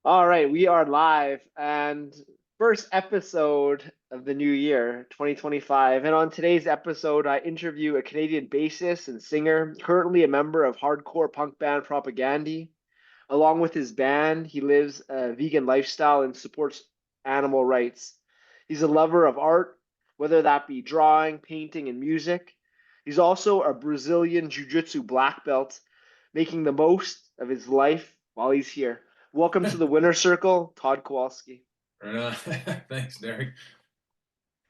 All right, we are live and first episode of the new year, 2025. And on today's episode, I interview a Canadian bassist and singer, currently a member of hardcore punk band Propagandhi. Along with his band, he lives a vegan lifestyle and supports animal rights. He's a lover of art, whether that be drawing, painting, and music. He's also a Brazilian Jiu-Jitsu black belt, making the most of his life while he's here. Welcome to the winner circle, Todd Kowalski. Right on. Thanks, Derek.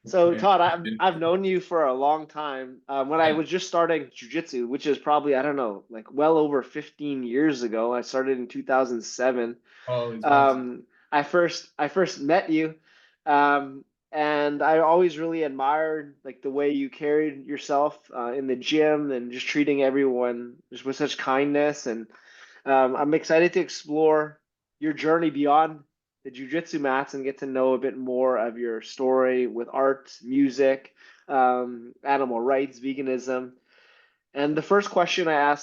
So, Yeah. Todd, I've known you for a long time. When I Yeah. was just starting jiu-jitsu, which is probably, I don't know, like well over 15 years ago. I started in 2007. Holy smokes. I first met you, and I always really admired like the way you carried yourself in the gym and just treating everyone just with such kindness. And I'm excited to explore your journey beyond the jujitsu mats and get to know a bit more of your story with art, music, animal rights, veganism. And the first question I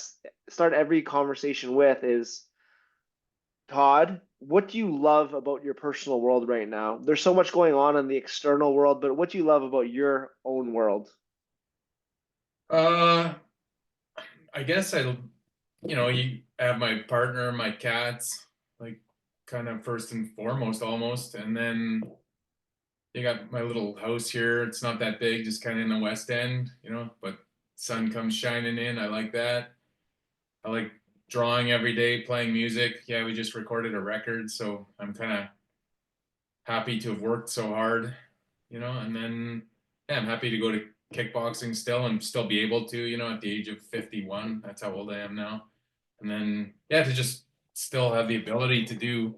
start every conversation with is, Todd, what do you love about your personal world right now? There's so much going on in the external world, but what do you love about your own world? Uh, I guess you have my partner, my cats, like kind of first and foremost almost. And then you got my little house here. It's not that big, just kind of in the West End, but sun comes shining in. I like that. I like drawing every day, playing music. Yeah, we just recorded a record, so I'm kind of happy to have worked so hard, and then yeah, I'm happy to go to kickboxing still and still be able to, at the age of 51. That's how old I am now. And then yeah, to just still have the ability to do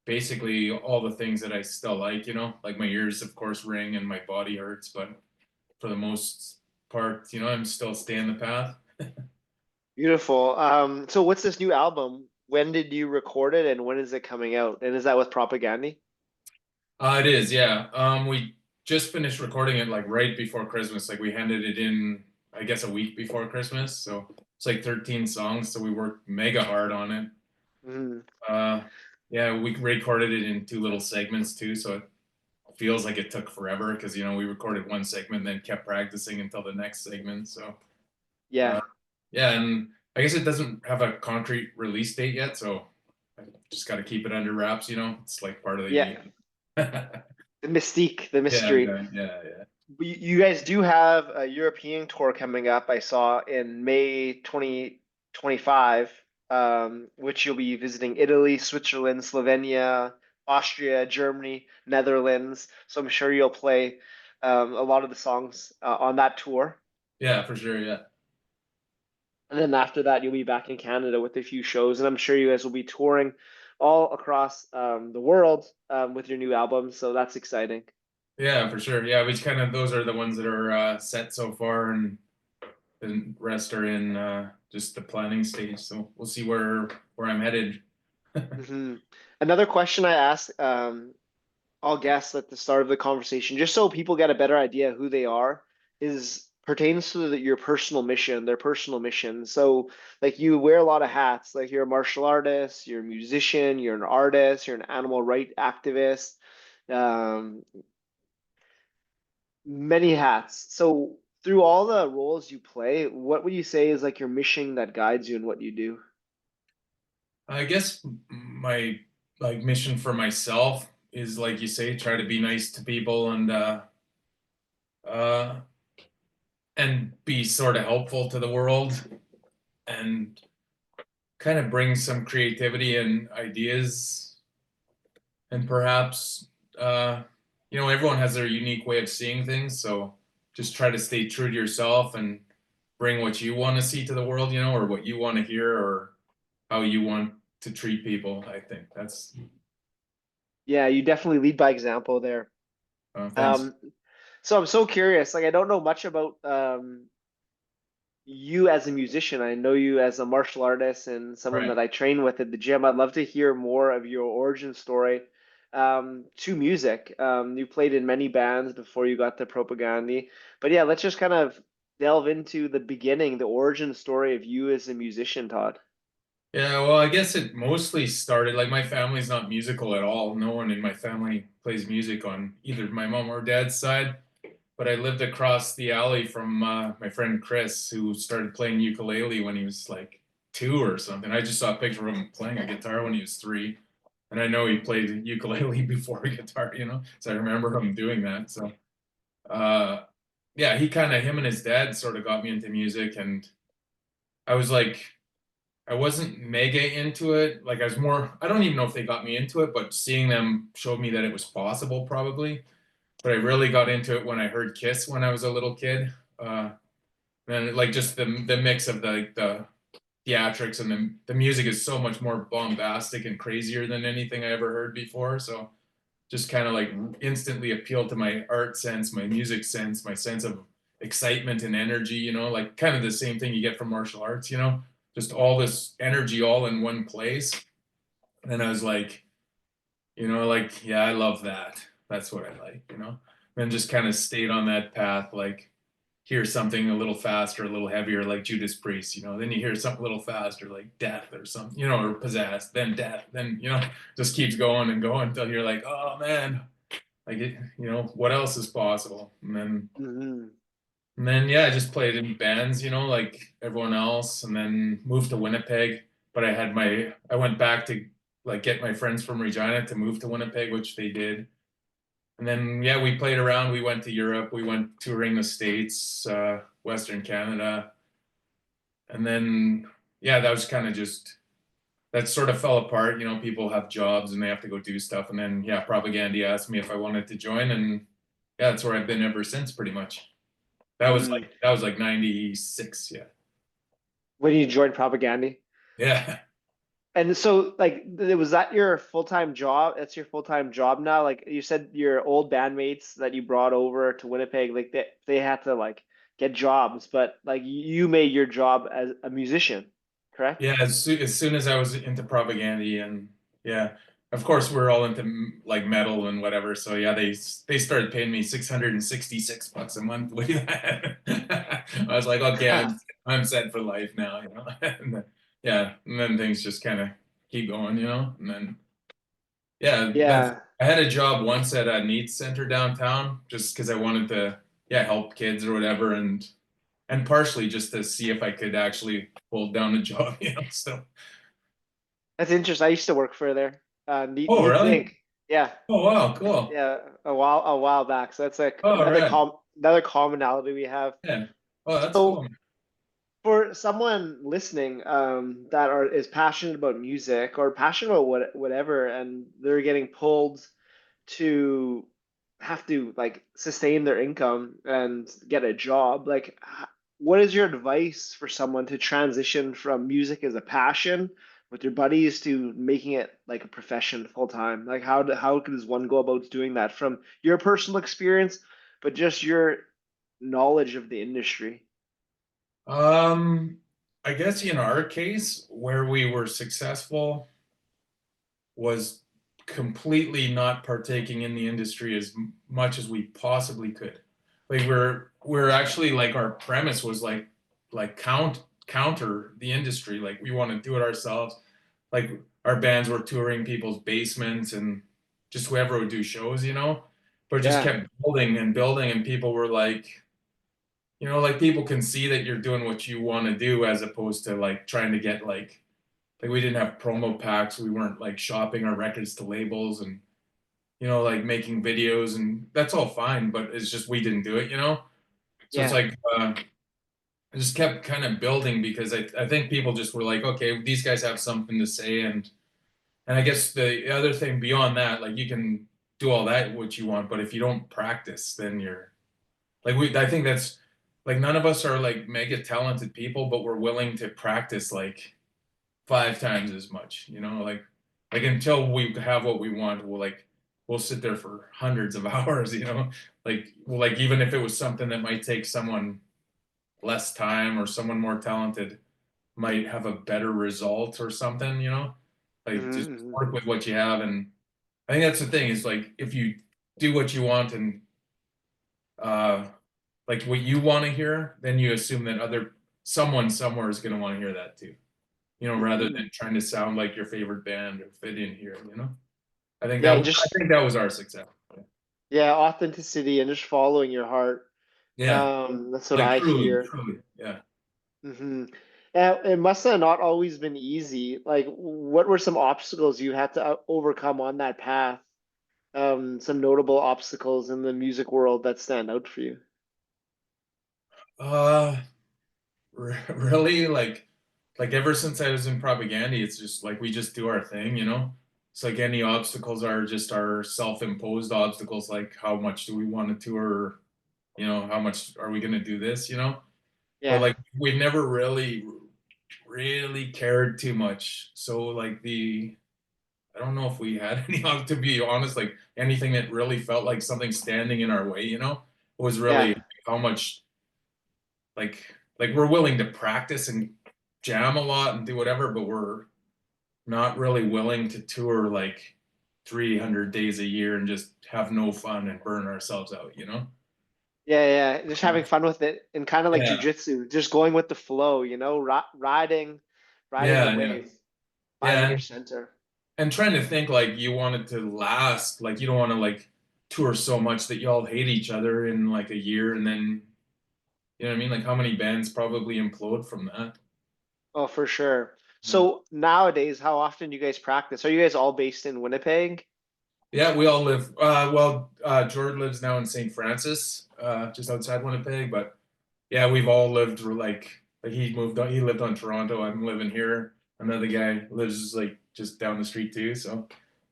basically all the things that I still like, like my ears of course ring and my body hurts, but for the most part, I'm still staying the path. Beautiful. So what's this new album? When did you record it and when is it coming out? And is that with Propagandhi? It is, yeah. We just finished recording it like right before Christmas. Like we handed it in, I guess, a week before Christmas. So it's like 13 songs. So we worked mega hard on it. Mhm. Uh, yeah, we recorded it in two little segments too. So it feels like it took forever because we recorded one segment and then kept practicing until the next segment. So uh, Yeah. yeah, and I guess it doesn't have a concrete release date yet. So I just got to keep it under wraps. It's like part of the Yeah. game. The mystique, the Yeah, mystery. yeah, yeah, yeah. You guys do have a European tour coming up, I saw in May 2025, which you'll be visiting Italy, Switzerland, Slovenia, Austria, Germany, Netherlands. So I'm sure you'll play a lot of the songs on that tour. Yeah, for sure. Yeah. And then after that, you'll be back in Canada with a few shows. And I'm sure you guys will be touring all across the world with your new album. So that's exciting. Yeah, for sure. Yeah, which kind of those are the ones that are set so far, and the rest are in just the planning stage. So we'll see where I'm headed. hmm Another question I ask all guests at the start of the conversation, just so people get a better idea who they are, is pertains to your personal mission, their personal mission. So, like, you wear a lot of hats. Like, you're a martial artist, you're a musician, you're an artist, you're an animal rights activist, um, many hats. So, through all the roles you play, what would you say is like your mission that guides you in what you do? I guess my like mission for myself is like you say, try to be nice to people uh, and be sort of helpful to the world and kind of bring some creativity and ideas and perhaps uh, everyone has their unique way of seeing things, so just try to stay true to yourself and bring what you want to see to the world, or what you want to hear or how you want to treat people. I think that's Yeah, you definitely lead by example there. thanks. Um, so I'm so curious. Like I don't know much about you as a musician. I know you as a martial artist and someone Right. that I train with at the gym. I'd love to hear more of your origin story to music. You played in many bands before you got to Propagandhi. But yeah, let's just kind of delve into the beginning, the origin story of you as a musician, Todd. Yeah, well, I guess it mostly started like my family's not musical at all. No one in my family plays music on either my mom or dad's side. But I lived across the alley from my friend Chris, who started playing ukulele when he was like 2 or something. I just saw a picture of him playing a guitar when he was 3, and I know he played ukulele before guitar, So I remember him doing that. So uh, yeah, he kind of him and his dad sort of got me into music, and I was like, I wasn't mega into it. Like I was more, I don't even know if they got me into it, but seeing them showed me that it was possible, probably. But I really got into it when I heard Kiss when I was a little kid. And like just the mix of the theatrics and the music is so much more bombastic and crazier than anything I ever heard before. So just kind of like instantly appealed to my art sense, my music sense, my sense of excitement and energy, like kind of the same thing you get from martial arts, just all this energy all in one place. And I was like, like, yeah, I love that. That's what I like. And just kind of stayed on that path, like hear something a little faster, a little heavier, like Judas Priest, then you hear something a little faster, like death or something, or possessed, then death, then, just keeps going and going until you're like, oh man, like what else is possible? Hmm. And then yeah, I just played in bands, like everyone else, and then moved to Winnipeg. But I went back to like get my friends from Regina to move to Winnipeg, which they did. And then yeah, we played around. We went to Europe. We went touring the States, Western Canada, and then yeah, that was kind of just that sort of fell apart. People have jobs and they have to go do stuff. And then yeah, Propagandhi asked me if I wanted to join, and yeah, that's where I've been ever since, pretty much. Hmm. That was like '96. Yeah, When you joined Propagandhi? yeah. And so, like, was that your full-time job? That's your full-time job now? Like you said, your old bandmates that you brought over to Winnipeg, like they had to like get jobs, but like you made your job as a musician, correct? Yeah, as soon as I was into Propagandhi, and yeah, of course we're all into like metal and whatever. So yeah, they started paying me $666 a month. Look at that. I was like, okay, I'm set for life now. And then, yeah, and then things just kind of keep going. And then yeah, that's Yeah. I had a job once at a needs center downtown just because I wanted to yeah help kids or whatever, and partially just to see if I could actually hold down a job. So. That's interesting. I used to work for there. Oh, You'd really? think, yeah, Oh, wow, cool. yeah, a while back. So that's like Oh, right. another commonality we have. Yeah. Oh, that's cool, So man. for someone listening, that is passionate about music or passionate about whatever, and they're getting pulled to have to like sustain their income and get a job, like what is your advice for someone to transition from music as a passion with your buddies to making it like a profession full time? Like how does one go about doing that from your personal experience, but just your knowledge of the industry? Um, I guess in our case, where we were successful was completely not partaking in the industry as much as we possibly could. Like we're actually like our premise was like counter the industry. Like we want to do it ourselves. Like our bands were touring people's basements and just whoever would do shows. But it just Yeah, kept building and building, and people were like people can see that you're doing what you want to do as opposed to like trying to get like we didn't have promo packs. We weren't like shopping our records to labels and like making videos, and that's all fine, but it's just we didn't do it. So it's yeah, like I just kept kind of building because I think people just were like, okay, these guys have something to say, and I guess the other thing beyond that, like you can do all that what you want, but if you don't practice, then you're like I think that's like none of us are like mega talented people, but we're willing to practice like 5 times as much. Like until we have what we want, we'll sit there for hundreds of hours. Like even if it was something that might take someone less time or someone more talented might have a better result or something. Like just hmm. work with what you have. And I think that's the thing is like if you do what you want and uh what you want to hear, then you assume that other someone somewhere is going to want to hear that too. rather Hmm. than trying to sound like your favorite band or fit in here. Yeah, I just think that was our success. yeah, authenticity and just following your heart. Yeah, That's what like I truly, hear. truly, yeah. Hmm. And it must have not always been easy. Like, what were some obstacles you had to overcome on that path? Some notable obstacles in the music world that stand out for you. Uh, really, like ever since I was in Propagandhi, it's just like we just do our thing. It's like any obstacles are just our self-imposed obstacles, like how much do we want to tour, how much are we going to do this. But Yeah, like we've never really cared too much. So like I don't know if we had any, to be honest, like anything that really felt like something standing in our way, was yeah, really how much like we're willing to practice and jam a lot and do whatever, but we're not really willing to tour like 300 days a year and just have no fun and burn ourselves out. yeah, yeah. Just having fun with it and kind of like Yeah. jujitsu, just going with the flow, riding the Yeah, yeah. wave, Yeah, finding your center. and trying to think like you want it to last, like you don't want to like tour so much that you all hate each other in like a year and then you know what I mean? Like how many bands probably implode from that? Oh, for sure. Yeah. So nowadays, how often do you guys practice? Are you guys all based in Winnipeg? Yeah, we all live. George lives now in St. Francis, just outside Winnipeg. But yeah, we've all lived like he moved on. He lived on Toronto. I'm living here. Another guy lives like just down the street too. So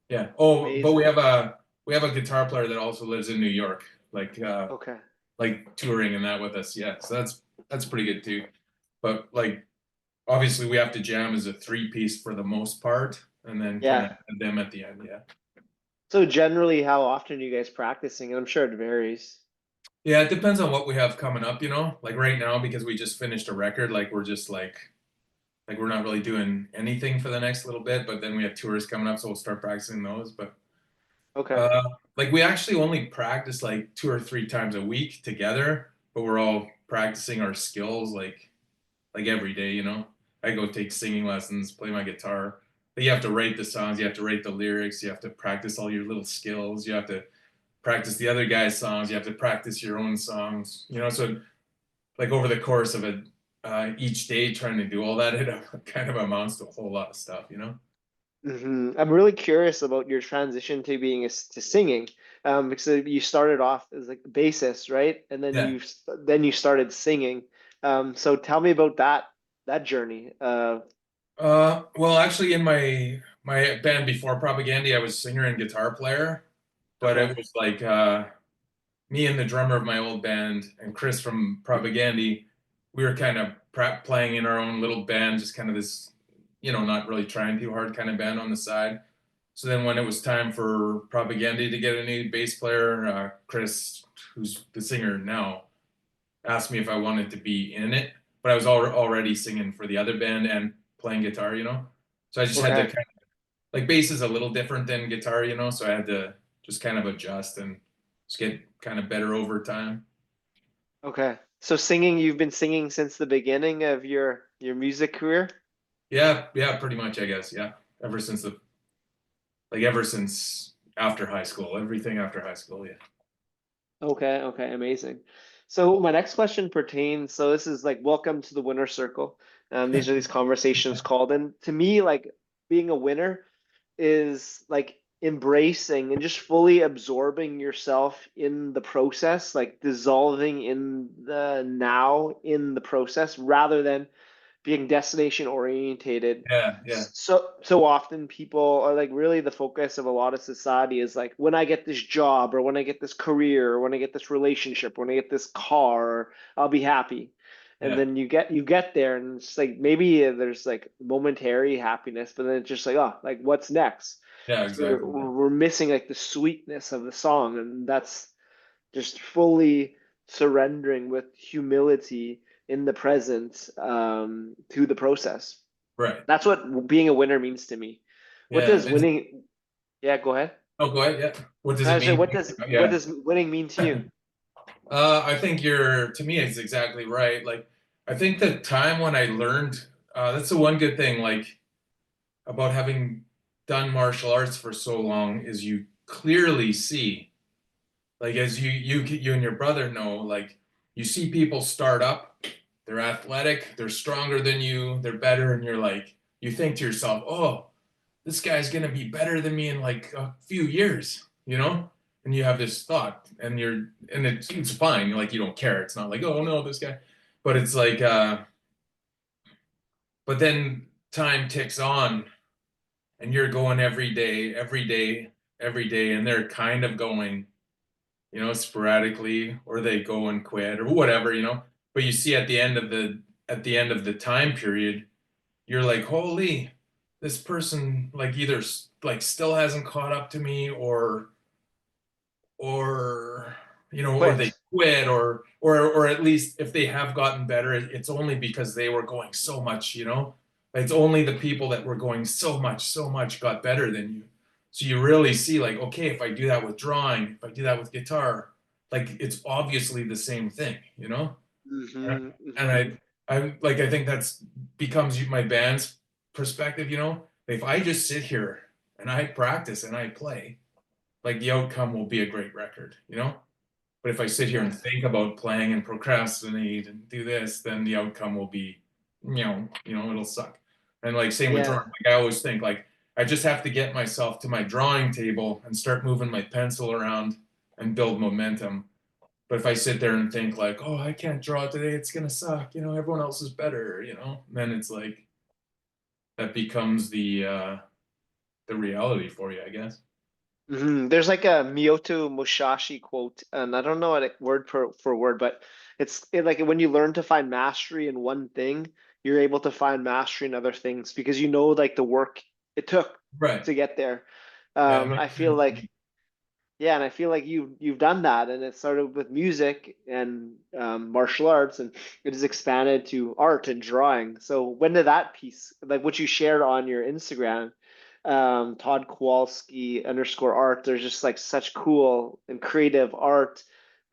yeah. Oh, but Amazing. we have a guitar player that also lives in New York, Okay. like touring and that with us. Yeah, so that's pretty good too. But like obviously we have to jam as a three piece for the most part, and then kind of Yeah. add them at the end. Yeah. So generally, how often are you guys practicing? And I'm sure it varies. Yeah, it depends on what we have coming up. Like right now, because we just finished a record, like we're just like we're not really doing anything for the next little bit, but then we have tours coming up, so we'll start practicing those. But Okay. uh like we actually only practice like 2 or 3 times a week together, but we're all practicing our skills like every day. I go take singing lessons, play my guitar. But you have to write the songs, you have to write the lyrics, you have to practice all your little skills, you have to practice the other guy's songs. You have to practice your own songs. So like over the course of each day, trying to do all that, it kind of amounts to a whole lot of stuff. I'm really curious about your transition to being to singing, because you started off as like the bassist, right? And then Yeah. you started singing. So tell me about that journey. Well, actually, in my band before Propagandhi, I was singer and guitar player, but Okay, it was like me and the drummer of my old band and Chris from Propagandhi, we were kind of playing in our own little band, just kind of this, not really trying too hard kind of band on the side. So then when it was time for Propagandhi to get a new bass player, Chris, who's the singer now, asked me if I wanted to be in it, but I was already singing for the other band and playing guitar. So I just had to okay, kind of like bass is a little different than guitar, so I had to just kind of adjust and just get kind of better over time. okay. So singing, you've been singing since the beginning of your music career? Yeah, yeah, pretty much, I guess. Yeah, ever since after high school, everything after high school. Yeah. Okay, okay, amazing. So my next question pertains, so this is like welcome to the winner circle. These are these conversations called, and to me, like being a winner is like embracing and just fully absorbing yourself in the process, like dissolving in the now in the process rather than being destination orientated. Yeah, yeah, So often people are like really the focus of a lot of society is like when I get this job or when I get this career or when I get this relationship, when I get this car, I'll be happy. And yeah, then you get there and it's like maybe there's like momentary happiness, but then it's just like, oh, like what's next? yeah, So we're exactly. Yeah. we're missing like the sweetness of the song, and that's just fully surrendering with humility in the present, to the process. Right. That's what being a winner means to me. What Yeah. does winning? Yeah, go ahead. Oh, go ahead. Yeah. What does I it was like, mean? what Yeah. does winning mean to you? I think to me, it's exactly right. Like, I think the time when I learned That's the one good thing, like about having done martial arts for so long, is you clearly see, like as you and your brother know, like you see people start up, they're athletic, they're stronger than you, they're better, and you're like, you think to yourself, oh, this guy's gonna be better than me in like a few years, you know? And you have this thought, and it's fine. You're like, you don't care. It's not like, oh no, this guy. But it's like, but then time ticks on, and you're going every day, every day, every day, and they're kind of going, sporadically, or they go and quit or whatever. But you see at the end of the time period, you're like, holy, this person like either like still hasn't caught up to me, or they Quit. quit, or at least if they have gotten better, it's only because they were going so much. It's only the people that were going so much got better than you. So you really see, like, okay, if I do that with drawing, if I do that with guitar, like it's obviously the same thing. And Hmm. and Hmm. I think that's becomes my band's perspective. If I just sit here and I practice and I play, like the outcome will be a great record. But if I sit here and Yeah. think about playing and procrastinate and do this, then the outcome will be, it'll suck. And like same with Yeah. drawing, like I always think like I just have to get myself to my drawing table and start moving my pencil around and build momentum. But if I sit there and think like, oh, I can't draw today, it's gonna suck, everyone else is better, then it's like that becomes the reality for you, I guess. There's like a Miyoto Musashi quote, and I don't know it word for word, but like when you learn to find mastery in one thing, you're able to find mastery in other things because you know like the work it took Right. to get there. Yeah, I feel like Yeah, and I feel like you've done that, and it started with music and martial arts, and it has expanded to art and drawing. So when did that piece, like what you shared on your Instagram, Todd Kowalski underscore art, there's just like such cool and creative art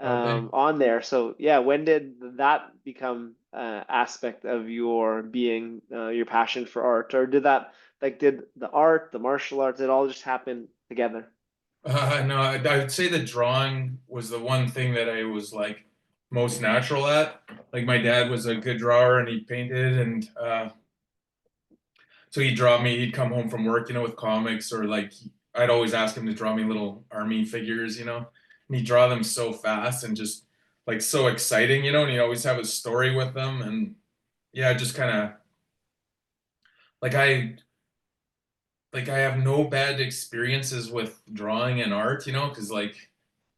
okay. on there. So yeah, when did that become aspect of your being, your passion for art, or did the art, the martial arts, it all just happen together? No, I'd say the drawing was the one thing that I was like most natural at. Like my dad was a good drawer and he painted, and so he'd draw me. He'd come home from work, with comics, or like I'd always ask him to draw me little army figures, and he'd draw them so fast and just like so exciting, and he'd always have a story with them. And yeah, just kind of like I have no bad experiences with drawing and art, because like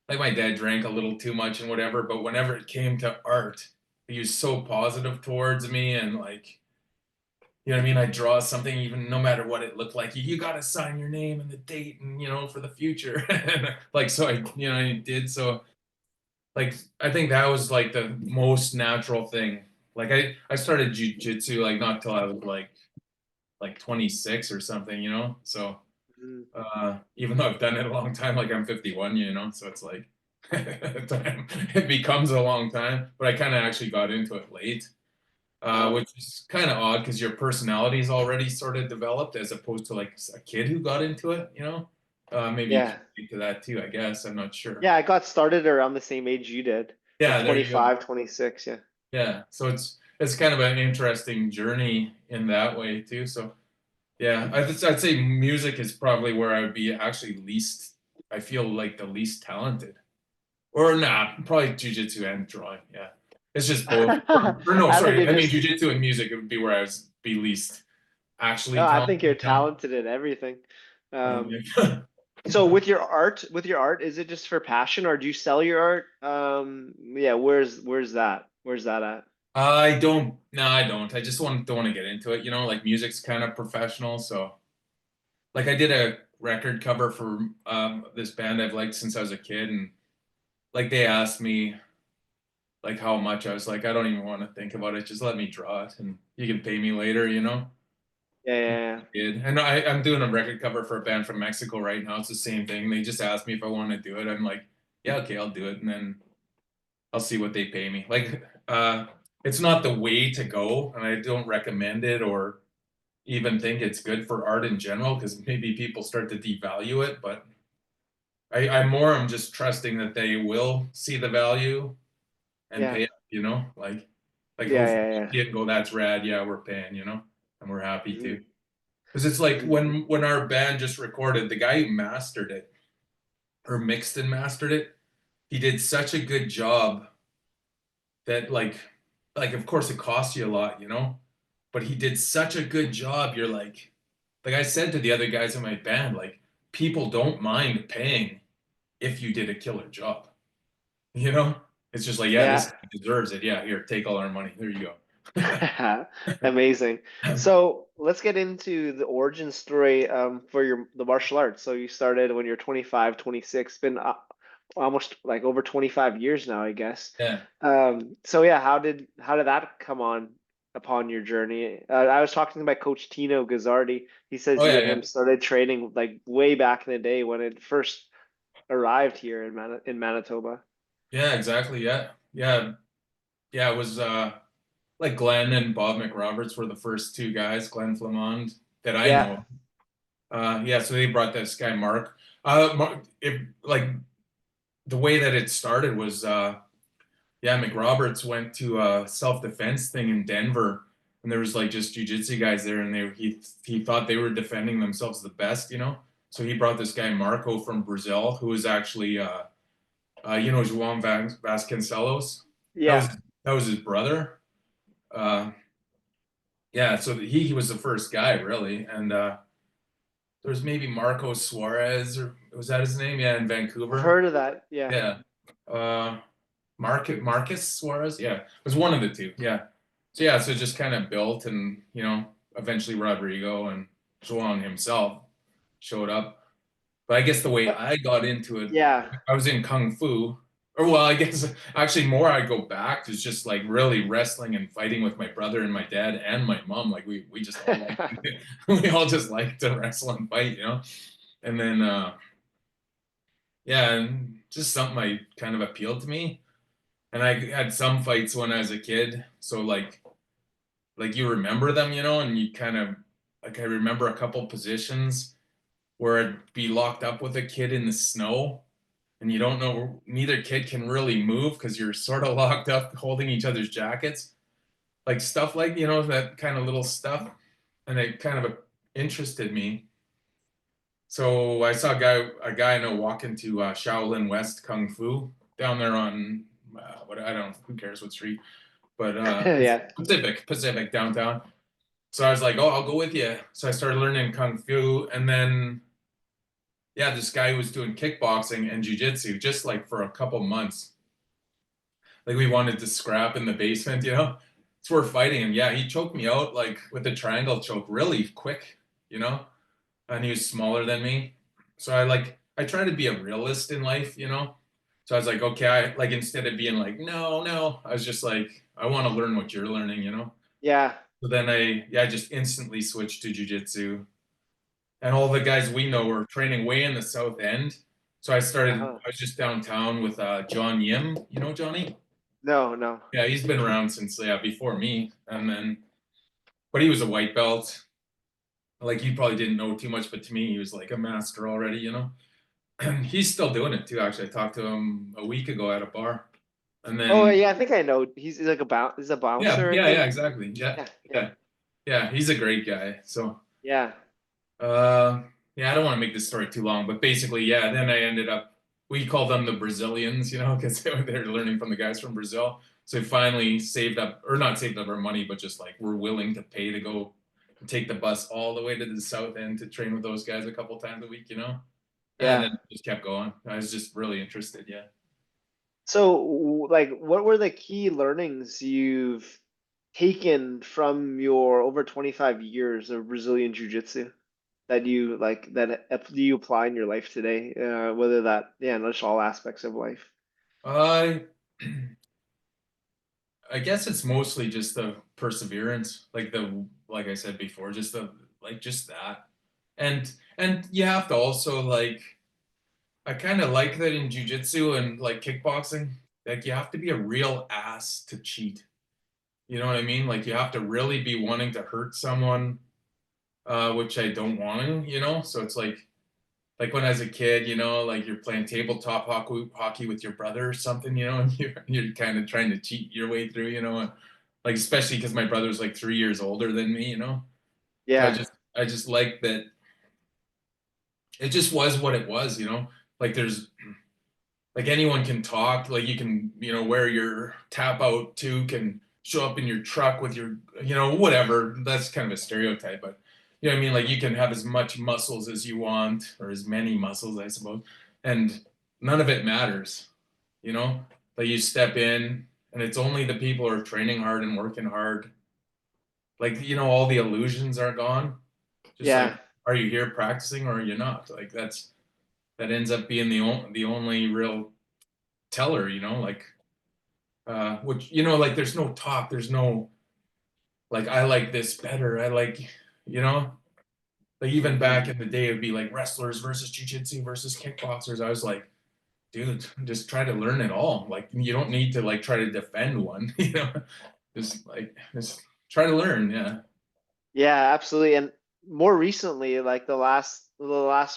my dad drank a little too much and whatever, but whenever it came to art, he was so positive towards me, and like, you know what I mean? I draw something even no matter what it looked like. You got to sign your name and the date, and for the future. Like so I did. So like I think that was like the most natural thing. Like I started jujitsu like not till I was like 26 or something. So even though I've done it a long time, like I'm 51, so it's like it becomes a long time. But I kind of actually got into it late, Wow. which is kind of odd because your personality is already sort of developed as opposed to like a kid who got into it. Maybe you can Yeah. speak to that too, I guess. I'm not sure. Yeah, I got started around the same age you did. Like Yeah, there you go. 25, 26. Yeah. Yeah, so it's kind of an interesting journey in that way too. So yeah, I'd say music is probably where I would be actually least. I feel like the least talented. Or nah, probably jujitsu and drawing. Yeah, it's just both. Or no, I think sorry, you're I mean just, jujitsu and music would be where I would be least no, actually I think you're talented. talented in everything. Um, Okay. so with your art, is it just for passion or do you sell your art? Yeah, where's that? Where's that at? I don't. No, I don't. I just don't want to get into it. Like music's kind of professional, so like I did a record cover for this band I've liked since I was a kid, and like they asked me like how much. I was like, I don't even want to think about it. Just let me draw it, and you can pay me later. Yeah, yeah, yeah. Did. And I'm doing a record cover for a band from Mexico right now. It's the same thing. They just asked me if I want to do it. I'm like, yeah, okay, I'll do it, and then I'll see what they pay me. Like, it's not the way to go, and I don't recommend it or even think it's good for art in general because maybe people start to devalue it. But I'm just trusting that they will see the value and Yeah. pay up, like Yeah, hopefully yeah, they yeah. see it and go, that's rad, yeah, we're paying, and we're happy to. Hmm. Because it's like Hmm. when our band just recorded, the guy who mastered it or mixed and mastered it, he did such a good job that like of course it costs you a lot, but he did such a good job. You're like I said to the other guys in my band, like people don't mind paying if you did a killer job, you know? It's just like, yeah, this Yeah. guy deserves it. Yeah, here, take all our money. There you go. Amazing. So let's get into the origin story for the martial arts. So you started when you're 25, 26, been almost like over 25 years now, I guess. Yeah. So yeah, how did that come on upon your journey? I was talking to my coach Tino Gazzardi. He says Oh you yeah, and yeah. him started training like way back in the day when it first arrived here in Manitoba. Yeah, exactly. Yeah. Yeah. Yeah, it was like Glenn and Bob McRoberts were the first two guys, Glenn Flamond, that I Yeah, know. Yeah, so they brought this guy Mark. Like the way that it started was yeah, McRoberts went to a self-defense thing in Denver, and there was like just jiu-jitsu guys there, and he thought they were defending themselves the best. So he brought this guy Marco from Brazil, who was actually João Vasconcelos. That was yeah. that was his brother. Uh, yeah, so he was the first guy really, and there was maybe Marco Suarez, or was that his name? Yeah, in I've Vancouver. heard of that. Yeah. Yeah. Uh, Marcus Suarez. Yeah, it was one of the two. Yeah. So yeah, so it just kind of built, and eventually Rodrigo and Joan himself showed up. But I guess the way But I got into it, yeah. I was in Kung Fu. Or well, I guess actually more I go back to just like really wrestling and fighting with my brother and my dad and my mom. Like we just all like we all just like to wrestle and fight. And then yeah, and just something kind of appealed to me. And I had some fights when I was a kid, so like you remember them, and you kind of like I remember a couple positions where I'd be locked up with a kid in the snow, and you don't know, neither kid can really move because you're sort of locked up holding each other's jackets, like stuff like that kind of little stuff, and it kind of interested me. So I saw a guy I know walk into Shaolin West Kung Fu down there on what I don't know, who cares what street, but Yeah. Pacific downtown. So I was like, oh, I'll go with you. So I started learning kung fu, and then yeah, this guy was doing kickboxing and jujitsu just like for a couple months. Like we wanted to scrap in the basement. So we're fighting, and yeah, he choked me out like with a triangle choke really quick, and he was smaller than me. So I try to be a realist in life. So I was like, okay, I like instead of being like, no, no, I was just like, I want to learn what you're learning. Yeah. So then I just instantly switched to jujitsu. And all the guys we know were training way in the south end. So Uh-huh. I was just downtown with John Yim. You know Johnny? No, no. Yeah, he's been around since yeah, before me. But he was a white belt. Like you probably didn't know too much, but to me, he was like a master already. And he's still doing it too, actually. I talked to him a week ago at a bar. And Oh, then, yeah, I think I know. He's like he's a yeah, bouncer, I yeah, yeah, think. exactly. Yeah, Yeah, yeah. yeah, yeah. He's a great guy. So, Yeah. Uh, yeah, I don't want to make this story too long, but basically, yeah, then I ended up, we call them the Brazilians, because they're learning from the guys from Brazil. So we finally saved up, or not saved up our money, but just like we're willing to pay to go take the bus all the way to the south end to train with those guys a couple times a week. And Yeah. then just kept going. I was just really interested, yeah. So, like, what were the key learnings you've taken from your over 25 years of Brazilian Jiu-Jitsu that you like that you apply in your life today? Whether that, yeah, not just all aspects of life. I I guess it's mostly just the perseverance, like I said before, just that. And you have to also I kind of like that in jujitsu and like kickboxing, like you have to be a real ass to cheat. You know what I mean? Like you have to really be wanting to hurt someone, which I don't want to, So it's like when I was a kid, like you're playing tabletop hockey with your brother or something, and you're kind of trying to cheat your way through, like especially because my brother's like 3 years older than me. So I Yeah, just I just like that it just was what it was. Like there's like anyone can talk, like you can, wear your tap out too, can show up in your truck with your, whatever. That's kind of a stereotype, but you know what I mean? Like you can have as much muscles as you want, or as many muscles, I suppose, and none of it matters, you know? Like you step in and it's only the people who are training hard and working hard. Like, all the illusions are gone. Just like, yeah, are you here practicing or are you not? Like that ends up being the only real teller, like which like there's no talk, there's no like I like this better. I like, you know, like even back in the day it'd be like wrestlers versus jujitsu versus kickboxers. I was like, dude, just try to learn it all. Like you don't need to like try to defend one, just try to learn. Yeah. yeah, absolutely. And more recently, like the last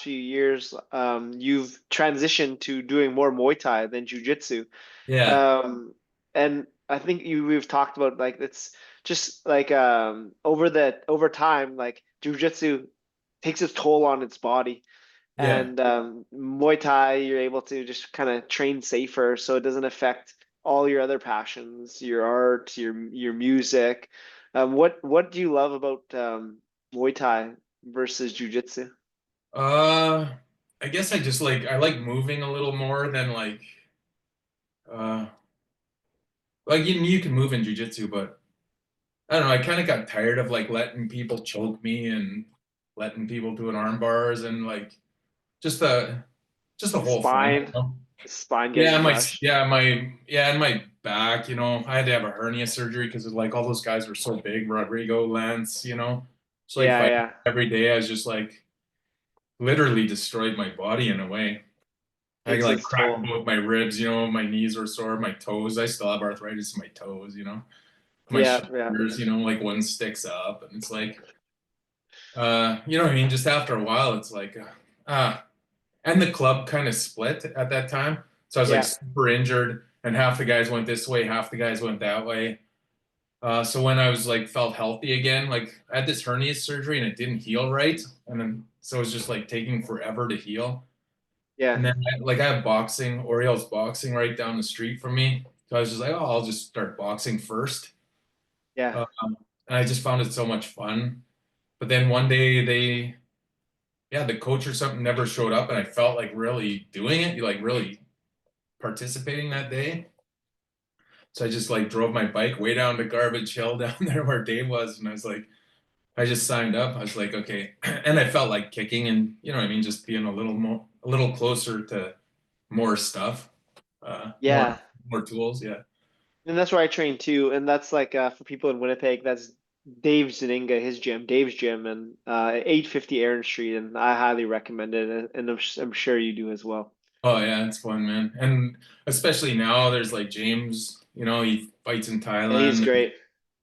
few years, you've transitioned to doing more Muay Thai than Jiu-Jitsu. Yeah. Um, and I think we've talked about like it's just like over time, like Jiu-Jitsu takes its toll on its body. Yeah. And Muay Thai, you're able to just kind of train safer, so it doesn't affect all your other passions, your art, your music. What do you love about Muay Thai versus Jiu-Jitsu? Uh I guess I like moving a little more than uh like you can move in jujitsu, but I don't know. I kind of got tired of like letting people choke me and letting people do an arm bars and like just the just the whole thing. Spine, spine getting Yeah, crushed. and my back. I had to have a hernia surgery because like all those guys were so big. Rodrigo, Lance. It's like Yeah, fighting yeah, every day. I was just like literally destroyed my body in a way. I takes like its cracked toll. both my ribs. My knees were sore. My toes. I still have arthritis in my toes. My Yeah, yeah, shoulders. Like one sticks up, and it's like you know what I mean? Just after a while, it's like, and the club kind of split at that time. So I was like yeah, super injured, and half the guys went this way, half the guys went that way. So when I was like felt healthy again, like I had this hernia surgery and it didn't heal right, and then so it was just like taking forever to heal. yeah, And then like I have boxing, Orioles boxing right down the street from me. So I was just like, oh, I'll just start boxing first. yeah, And I just found it so much fun. But then one day yeah, the coach or something never showed up, and I felt like really doing it, like really participating that day. So I just like drove my bike way down to Garbage Hill down there where Dave was, and I was like, I just signed up. I was like, okay, and I felt like kicking, and you know what I mean, just being a little closer to more stuff, uh, more yeah. more tools. Yeah. And that's where I train too. And that's like for people in Winnipeg, that's Dave Zaninga, his gym, Dave's gym, and 850 Aaron Street. And I highly recommend it. And I'm sure you do as well. Oh yeah, it's fun, man. And especially now, there's like James. He fights in Yeah, he's Thailand. great.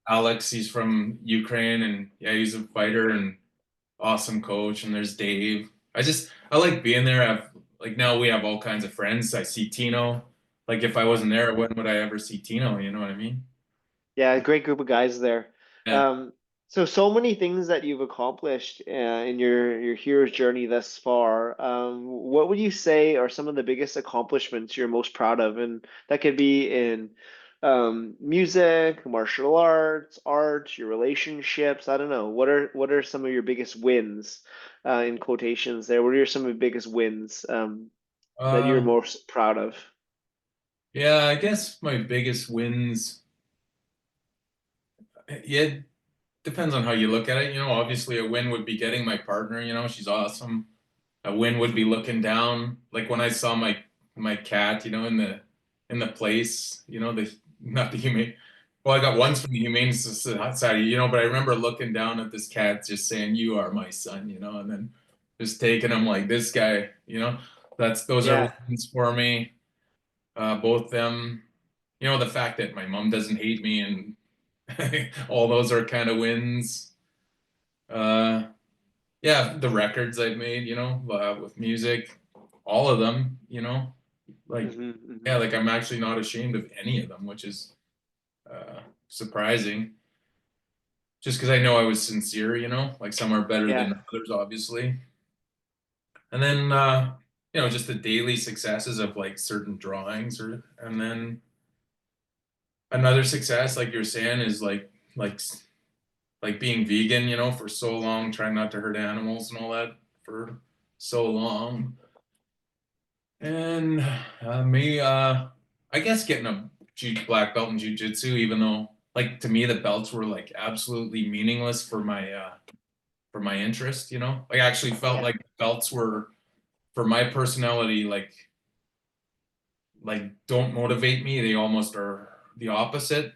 Alex, he's from Ukraine, and yeah, he's a fighter and awesome coach. And there's Dave. I like being there. I've like now we have all kinds of friends. I see Tino. Like if I wasn't there, when would I ever see Tino? You know what I mean? Yeah, great group of guys there. Yeah. Um, so many things that you've accomplished in your hero's journey thus far. What would you say are some of the biggest accomplishments you're most proud of? And that could be in music, martial arts, art, your relationships. I don't know. What are some of your biggest wins in quotations there? What are some of your biggest wins that you're Uh, most proud of? yeah. I guess my biggest wins. Yeah, it depends on how you look at it. Obviously a win would be getting my partner. She's awesome. A win would be looking down, like when I saw my cat, in the place, the not the humane. Well, I got ones from the humane society, but I remember looking down at this cat, just saying, "You are my son," and then just taking him like this guy, those are Yeah, wins for me. Both them, the fact that my mom doesn't hate me and All those are kind of wins. Uh, yeah, the records I've made, with music, all of them, like, Hmm. Hmm. yeah, like I'm actually not ashamed of any of them, which is surprising. Just because I know I was sincere, like some are better Yeah. than others, obviously. And then, just the daily successes of like certain drawings, and then another success, like you're saying, is like being vegan, for so long, trying not to hurt animals and all that for so long. And me, I guess getting a black belt in jiu-jitsu, even though like to me the belts were like absolutely meaningless for my interest, Like I actually felt Yeah. like belts were for my personality, don't motivate me. They almost are the opposite,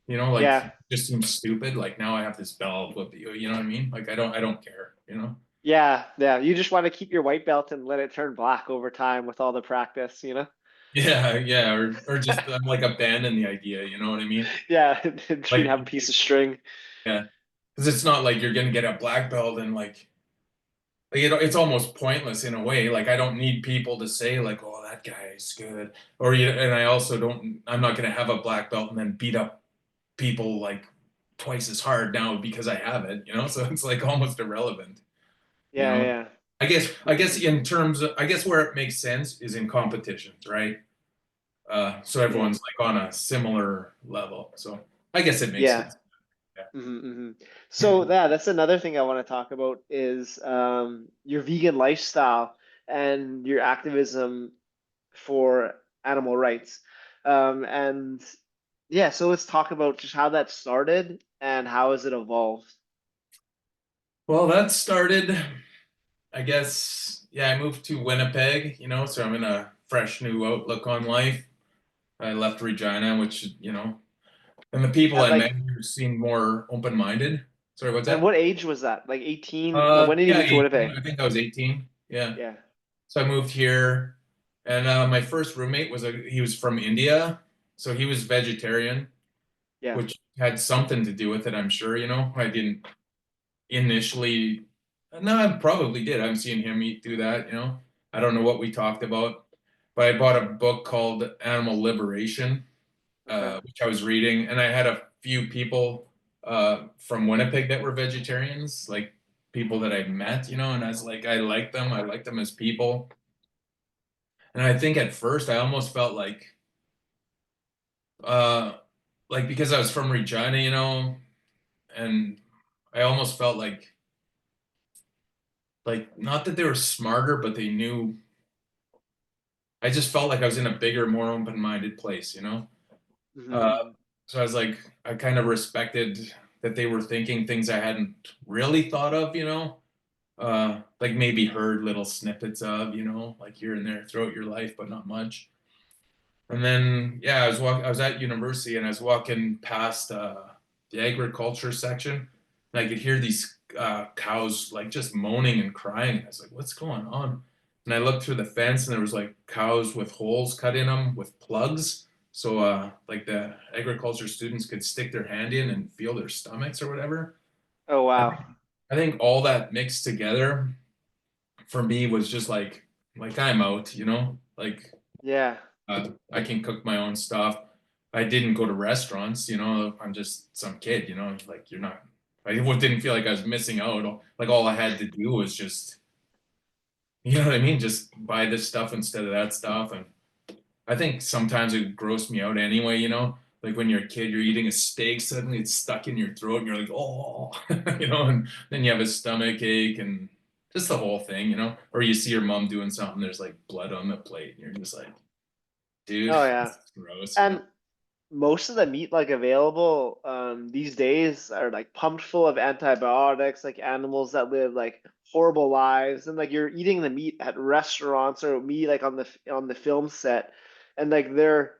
like Yeah. it just seems stupid. Like now I have this belt with you know what I mean? Like I don't care. Yeah. Yeah. You just want to keep your white belt and let it turn black over time with all the practice, you know? Yeah, yeah, or just I'm like abandon the idea, you know what I mean? Yeah. You Like have a piece of string. yeah, because it's not like you're gonna get a black belt and it's almost pointless in a way. Like I don't need people to say like, "Oh, that guy is good," and I also don't. I'm not gonna have a black belt and then beat up people like twice as hard now because I have it. So it's like almost irrelevant. You Yeah. know, Yeah. I guess in terms of, I guess where it makes sense is in competitions, right? So Hmm. everyone's like on a similar level. So I guess it makes Yeah. sense. Yeah. Hmm. Hmm. So that's another thing I want to talk about is your vegan lifestyle and your activism for animal rights. And yeah, so let's talk about just how that started and how has it evolved. Well, that started, I guess, yeah, I moved to Winnipeg, so I'm in a fresh new outlook on life. I left Regina, which, and the people At I met like, here seemed more open-minded. Sorry, what's and that? what age was that? Like 18? When did you Yeah, move to 18. Winnipeg? I think I was 18. Yeah. Yeah, So I moved here, and my first roommate he was from India, so he was vegetarian, yeah. which had something to do with it, I'm sure. I didn't initially, no, I probably did. I'm seeing him eat do that. I don't know what we talked about, but I bought a book called Animal Liberation, Okay. which I was reading, and I had a few people from Winnipeg that were vegetarians, like people that I met, and I was like, I liked them. I liked them as people. And I think at first I almost felt uh, like because I was from Regina, and I almost felt like not that they were smarter, but they knew. I just felt like I was in a bigger, more open-minded place. Uh, Hmm. so I was like, I kind of respected that they were thinking things I hadn't really thought of. Like maybe heard little snippets of, like here and there throughout your life, but not much. And then yeah, I was at university and I was walking past the agriculture section, and I could hear these cows like just moaning and crying. And I was like, "What's going on?" And I looked through the fence, and there was like cows with holes cut in them with plugs, so like the agriculture students could stick their hand in and feel their stomachs or whatever. Oh, I wow. think, I think all that mixed together for me was just like I'm out. Like Yeah. I can cook my own stuff. I didn't go to restaurants. I'm just some kid. Like you're not. I didn't feel like I was missing out. Like all I had to do was just, you know what I mean? Just buy this stuff instead of that stuff. And I think sometimes it grossed me out anyway. Like when you're a kid, you're eating a steak, suddenly it's stuck in your throat, and you're like, oh, and then you have a stomach ache and just the whole thing. Or you see your mom doing something, there's like blood on the plate, and you're just like, dude, Oh, this yeah. is gross. And most of the meat like available these days are like pumped full of antibiotics, like animals that live like horrible lives, and like you're eating the meat at restaurants or meat like on the film set, and like they're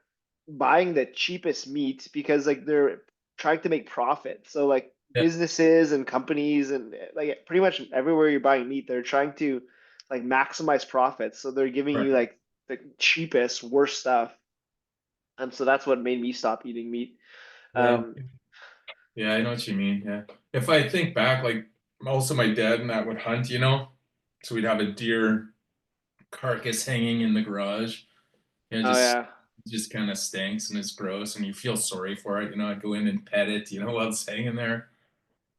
buying the cheapest meat because like they're trying to make profit. So like Yeah, businesses and companies and like pretty much everywhere you're buying meat, they're trying to like maximize profits. So they're giving right. you like the cheapest, worst stuff. And so that's what made me stop eating meat. Yeah. Um, Yeah, I know what you mean. Yeah. If I think back, like most of my dad and that would hunt, so we'd have a deer carcass hanging in the garage. Oh Just yeah. kind of stinks and it's gross and you feel sorry for it. I'd go in and pet it, while it's hanging there.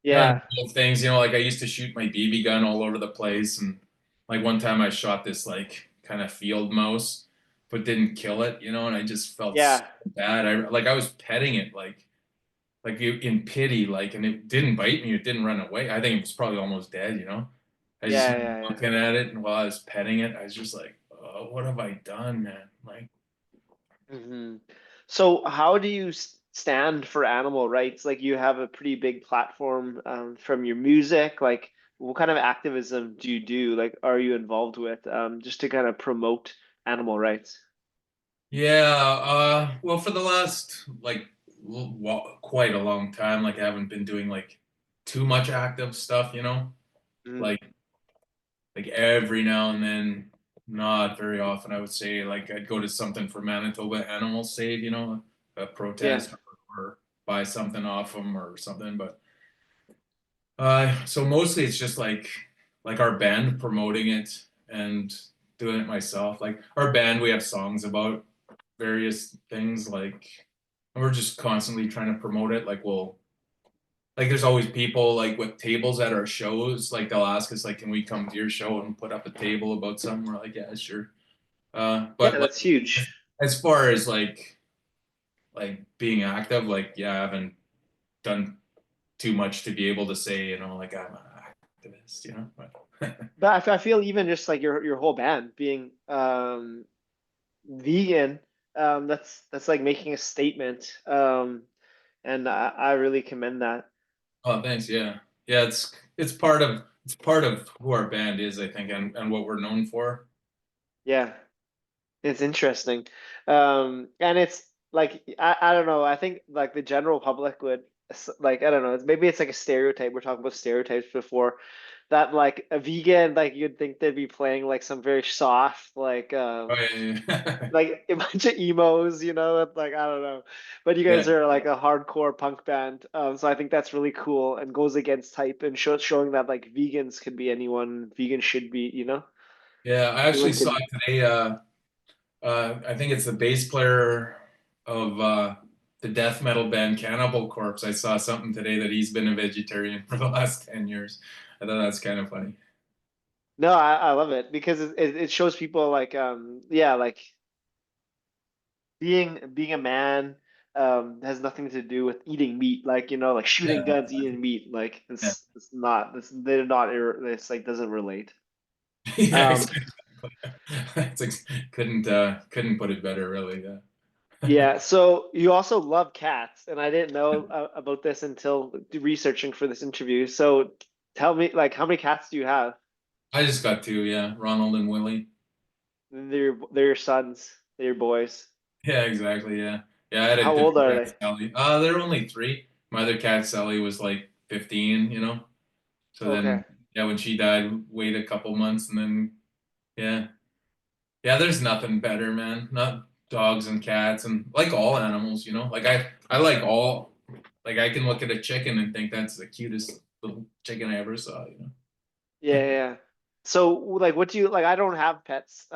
Yeah. Little things, like I used to shoot my BB gun all over the place, and like one time I shot this like kind of field mouse, but didn't kill it, and I just felt so Yeah. bad. I was petting it in pity, and it didn't bite me, it didn't run away. I think it was probably almost dead. I just Yeah. remember Yeah. Yeah. looking at it, and while I was petting it, I was just like, oh, what have I done, man? Hmm. So how do you stand for animal rights? Like you have a pretty big platform from your music. Like what kind of activism do you do? Like are you involved with just to kind of promote animal rights? Yeah, well, for the last quite a long time, I haven't been doing too much active stuff, Mm, like every now and then, not very often. I would say I'd go to something for Manitoba Animal Save, a yeah. protest or buy something off them or something. But so mostly it's just our band promoting it and doing it myself. Like our band, we have songs about various things and we're just constantly trying to promote it. There's always people with tables at our shows. They'll ask us can we come to your show and put up a table about something? We're like, yeah, sure. Yeah, But that's huge. as far as being active, yeah, I haven't done too much to be able to say, I'm an activist, but But I feel even just like your whole band being vegan, that's like making a statement. And I really commend that. oh, thanks. Yeah. Yeah, it's part of who our band is, I think, and what we're known for. Yeah. It's interesting. And it's like I don't know. I think like the general public would like I don't know. Maybe it's like a stereotype. We're talking about stereotypes before that like a vegan like you'd think they'd be playing like some very soft Oh, yeah, yeah. like a bunch of emos, it's like I don't know. But you Yeah. guys are like a hardcore punk band. So I think that's really cool and goes against type and showing that like vegans can be anyone, vegans should be, Yeah, I actually anyone saw can. today. I think it's the bass player of the death metal band Cannibal Corpse. I saw something today that he's been a vegetarian for the last 10 years. I thought that's kind of funny. No, I love it because it shows people like yeah like being a man has nothing to do with eating meat like like shooting Yeah, guns eating meat like yeah, it's not this they're not this like doesn't relate. yeah. Um Exactly. Couldn't put it better, really. Yeah. yeah, so you also love cats and I didn't know about this until researching for this interview. So tell me like how many cats do you have? I just got two. Yeah, Ronald and Willie. They're your sons, they're your boys. Yeah, exactly. Yeah, yeah. I had a How old different are cat, they? Sally. They're only three. My other cat, Sally, was 15. So Okay. then, yeah, when she died, wait a couple months, and then yeah, yeah. There's nothing better, man. Not dogs and cats and all animals. I like all. I can look at a chicken and think that's the cutest little chicken I ever saw. Yeah, yeah. Yeah. So, like, what do you like? I don't have pets.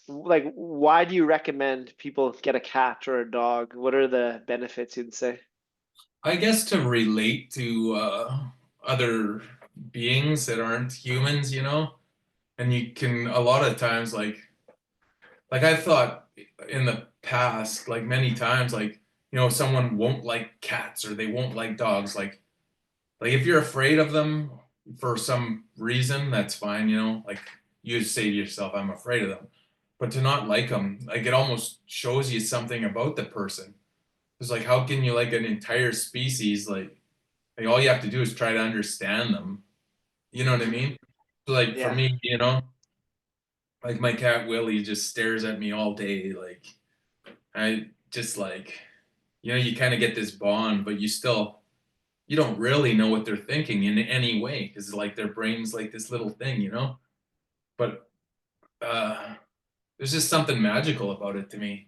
Like, why do you recommend people get a cat or a dog? What are the benefits you'd say? I guess to relate to other beings that aren't humans, and you can a lot of times I thought in the past many times someone won't like cats or they won't like dogs if you're afraid of them for some reason that's fine, you say to yourself I'm afraid of them, but to not like them it almost shows you something about the person. It's how can you like an entire species all you have to do is try to understand them. You know what I mean? So for Yeah, me, my cat Willie just stares at me all day. I just you kind of get this bond, but you don't really know what they're thinking in any way because their brain's this little thing. But there's just something magical about it to me.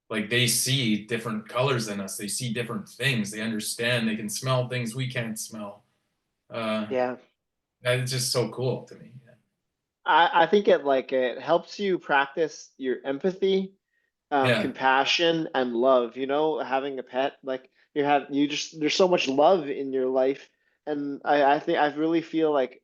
like they see different colors than us. They see different things. They understand. They can smell things we can't smell. Uh, Yeah. that's just so cool to me. I think it helps you practice your empathy, Yeah, compassion and love, you know, having a pet, like you just there's so much love in your life. And I think I really feel like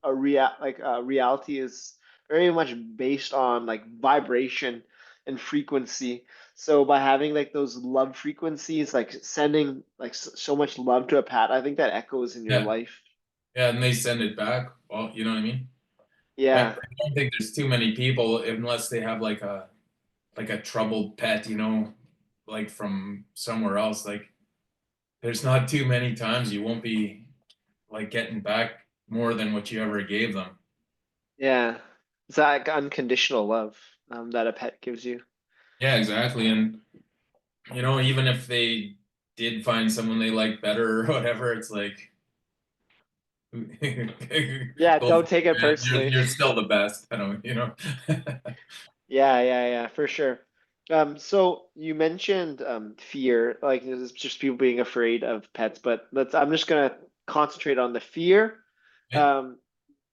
reality is very much based on like vibration and frequency. So by having like those love frequencies, like sending like so much love to a pet, I think that echoes in your yeah, life. yeah. And they send it back. Well, you know what I mean? I Yeah. don't think there's too many people unless they have like a troubled pet, you know, like from somewhere else. Like there's not too many times you won't be like getting back more than what you ever gave them. Yeah. It's that like, unconditional love that a pet gives you. Yeah, exactly. And you know, even if they did find someone they like better or whatever, it's like Yeah, go for don't take it it, man. personally. You're still the best. I don't, you know. Yeah, yeah, yeah, for sure. So you mentioned fear, like it's just people being afraid of pets, but I'm just gonna concentrate on the fear. Yeah. Um,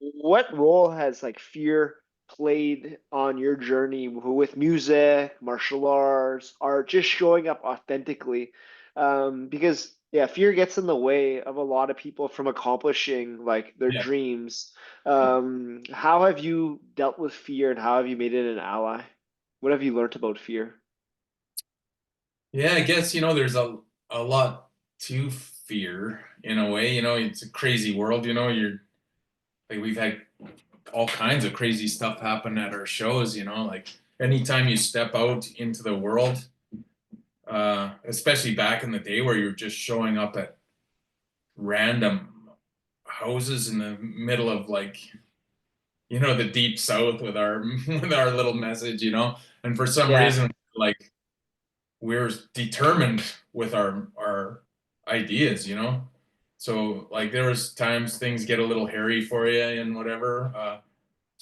what role has like fear played on your journey with music, martial arts, art, just showing up authentically? Because yeah, fear gets in the way of a lot of people from accomplishing like their Yeah. dreams. How have you dealt with fear and how have you made it an ally? What have you learned about fear? Yeah, I guess, you know, there's a lot to fear in a way, you know, it's a crazy world, you know, you're like we've had all kinds of crazy stuff happen at our shows, you know, like anytime you step out into the world, especially back in the day where you're just showing up at random houses in the middle of like, you know, the deep south with our with our little message, you know, and for some Yeah, reason like we're determined with our ideas, you know. So like there was times things get a little hairy for you and whatever.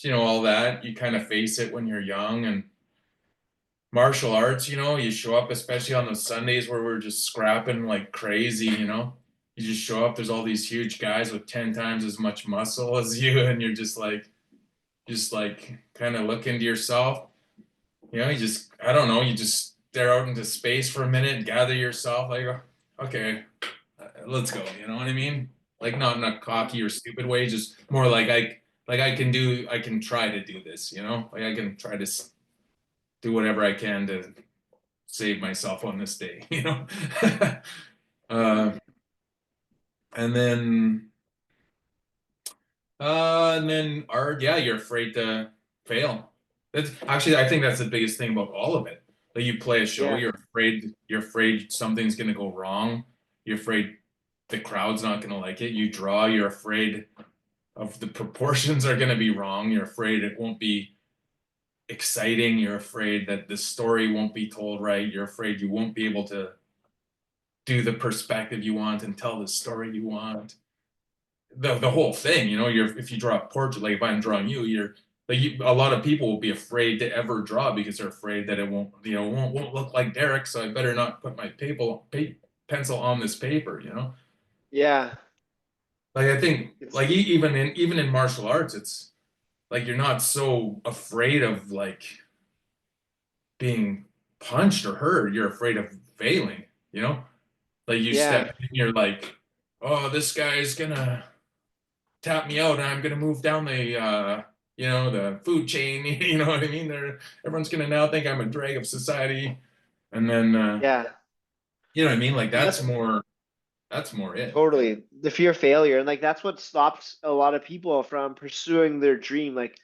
You know, all that you kind of face it when you're young. And martial arts, you know, you show up especially on those Sundays where we're just scrapping like crazy, you know. You just show up, there's all these huge guys with 10 times as much muscle as you, and you're just like kind of look into yourself. You know, you just, I don't know, you just stare out into space for a minute, gather yourself, like, okay, let's go. You know what I mean? Like not in a cocky or stupid way, just more like I can try to do this. You know, like I can try to do whatever I can to save myself on this day. You know, uh, and then and then art, yeah, you're afraid to fail. That's actually, I think that's the biggest thing about all of it. Like you play a show, yeah, you're afraid something's gonna go wrong. You're afraid the crowd's not gonna like it. You draw, you're afraid of the proportions are gonna be wrong. You're afraid it won't be exciting. You're afraid that the story won't be told right. You're afraid you won't be able to do the perspective you want and tell the story you want. The whole thing, you know, you're if you draw a portrait, like if I'm drawing you, you're like a lot of people will be afraid to ever draw because they're afraid that it won't, you know, won't look like Derek, so I better not put my pencil on this paper, you know. yeah. Like I think, It's like even in martial arts, it's like you're not so afraid of like being punched or hurt. You're afraid of failing, you know. Like you yeah, step in, you're like, oh, this guy's gonna tap me out and I'm gonna move down the you know the food chain. You know what I mean? Everyone's gonna now think I'm a drag of society, and then yeah. you know what I mean? Like And that's that's more it. totally the fear of failure, and like that's what stops a lot of people from pursuing their dream. Like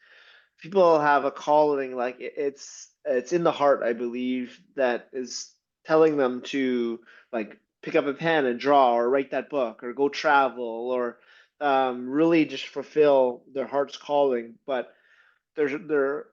people have a calling, like it's in the heart, I believe, that is telling them to like pick up a pen and draw or write that book or go travel or really just fulfill their heart's calling. But they're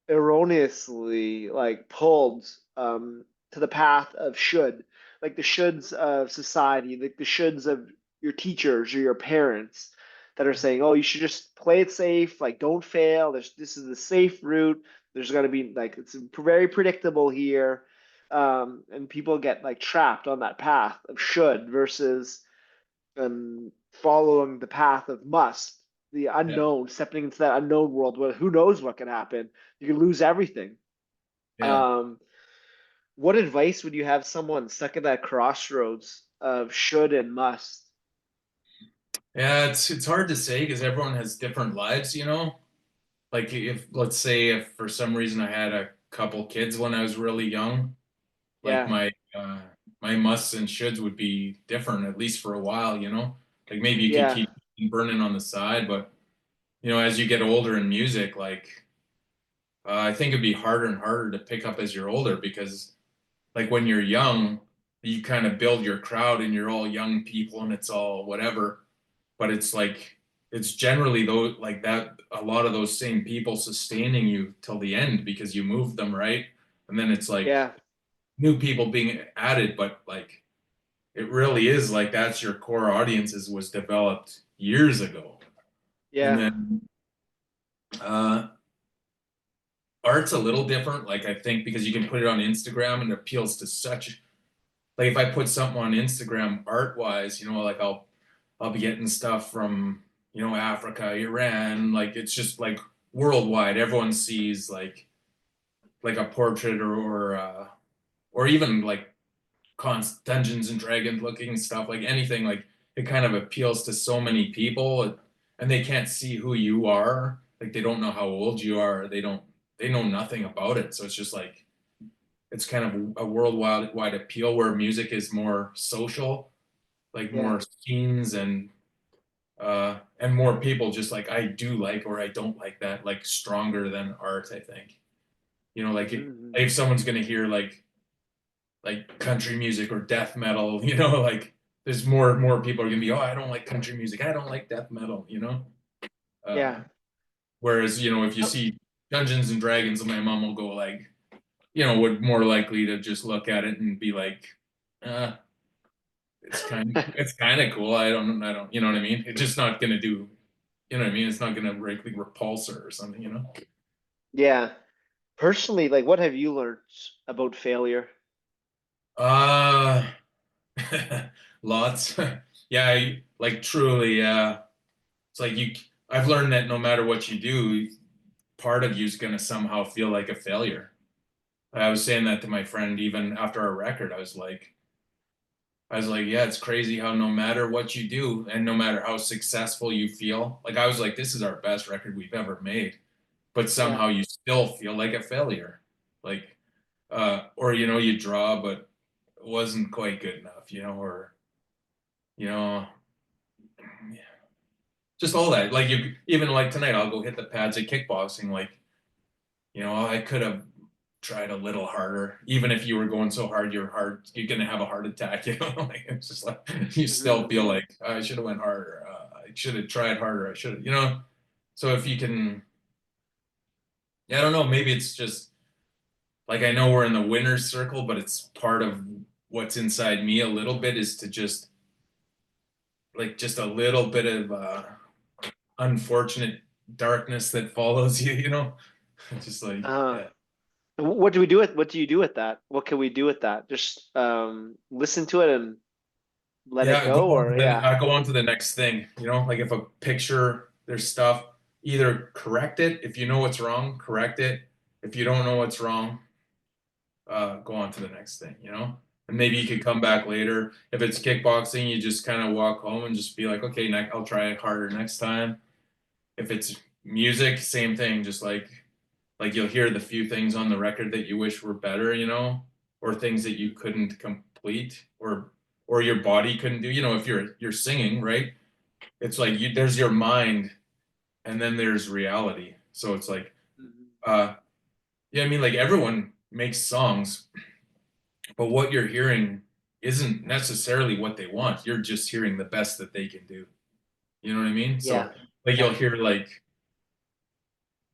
erroneously like pulled to the path of should, like the shoulds of society, like the shoulds of your teachers or your parents that are saying, oh, you should just play it safe, like don't fail. This is the safe route. There's gonna be like it's very predictable here. And people get like trapped on that path of should versus following the path of must, the Yeah. unknown, stepping into that unknown world where who knows what can happen. You can lose everything. Yeah. Um, what advice would you have someone stuck at that crossroads of should and must? Yeah, it's hard to say because everyone has different lives, you know? Like if let's say if for some reason I had a couple kids when I was really young, like Yeah, my musts and shoulds would be different at least for a while, you know? Like maybe you could yeah, keep burning on the side, but you know, as you get older in music, like I think it'd be harder and harder to pick up as you're older because like when you're young, you kind of build your crowd and you're all young people and it's all whatever. But it's like it's generally though like that a lot of those same people sustaining you till the end because you moved them right, and then it's like yeah, new people being added, but like it really is like that's your core audiences was developed years ago, and yeah, then uh art's a little different like I think because you can put it on Instagram and it appeals to such like if I put something on Instagram art wise, you know, like I'll be getting stuff from, you know, Africa, Iran, like it's just like worldwide. Everyone sees like a portrait or even like Dungeons and Dragons looking stuff, like anything, like it kind of appeals to so many people and they can't see who you are. Like they don't know how old you are. They know nothing about it. So it's just like it's kind of a worldwide wide appeal where music is more social, like yeah. more scenes and more people just like I do like or I don't like that like stronger than art. I think you know like Hmm. if someone's gonna hear like country music or death metal, you know, like there's more people are gonna be, oh, I don't like country music, I don't like death metal, you know. Yeah. Whereas you know if you Oh, see Dungeons and Dragons, my mom will go like, you know, would more likely to just look at it and be like, uh, it's kind of cool. I don't you know what I mean? It's just not gonna do, you know what I mean? It's not gonna really repulse her or something, you know? yeah. Personally, like, what have you learned about failure? Uh lots. Yeah, like truly, yeah. It's like I've learned that no matter what you do, part of you is gonna somehow feel like a failure. I was saying that to my friend even after our record. I was like, yeah, it's crazy how no matter what you do and no matter how successful you feel, like I was like, this is our best record we've ever made, but Yeah. somehow you still feel like a failure. Like, or, you know, you draw, but it wasn't quite good enough, you know, or, you know, just all that. Like, you even like tonight, I'll go hit the pads at kickboxing. Like, you know, I could have tried a little harder. Even if you were going so hard, you're gonna have a heart attack. You know, like it's just like you still Hmm. feel like I should have went harder. I should have tried harder. I should have, you know. So if you can, yeah, I don't know. Maybe it's just like I know we're in the winner's circle, but it's part of what's inside me a little bit is to just like just a little bit of unfortunate darkness that follows you. You know, just like Uh, yeah. what do you do with that? What can we do with that? Just listen to it and let it Yeah, go go, on or to the yeah, go on to the next thing. You know, like if a picture, there's stuff, either correct it. If you know what's wrong, correct it. If you don't know what's wrong, go on to the next thing. You know, and maybe you could come back later. If it's kickboxing, you just kind of walk home and just be like, okay, I'll try harder next time. If it's music, same thing. Just like you'll hear the few things on the record that you wish were better. You know, or things that you couldn't complete or your body couldn't do. You know, if you're singing, right? It's like there's your mind and then there's reality. So it's like, mhm, uh, yeah, I mean, like everyone makes songs, but what you're hearing isn't necessarily what they want. You're just hearing the best that they can do. You know what I mean? So yeah, like you'll yeah, hear like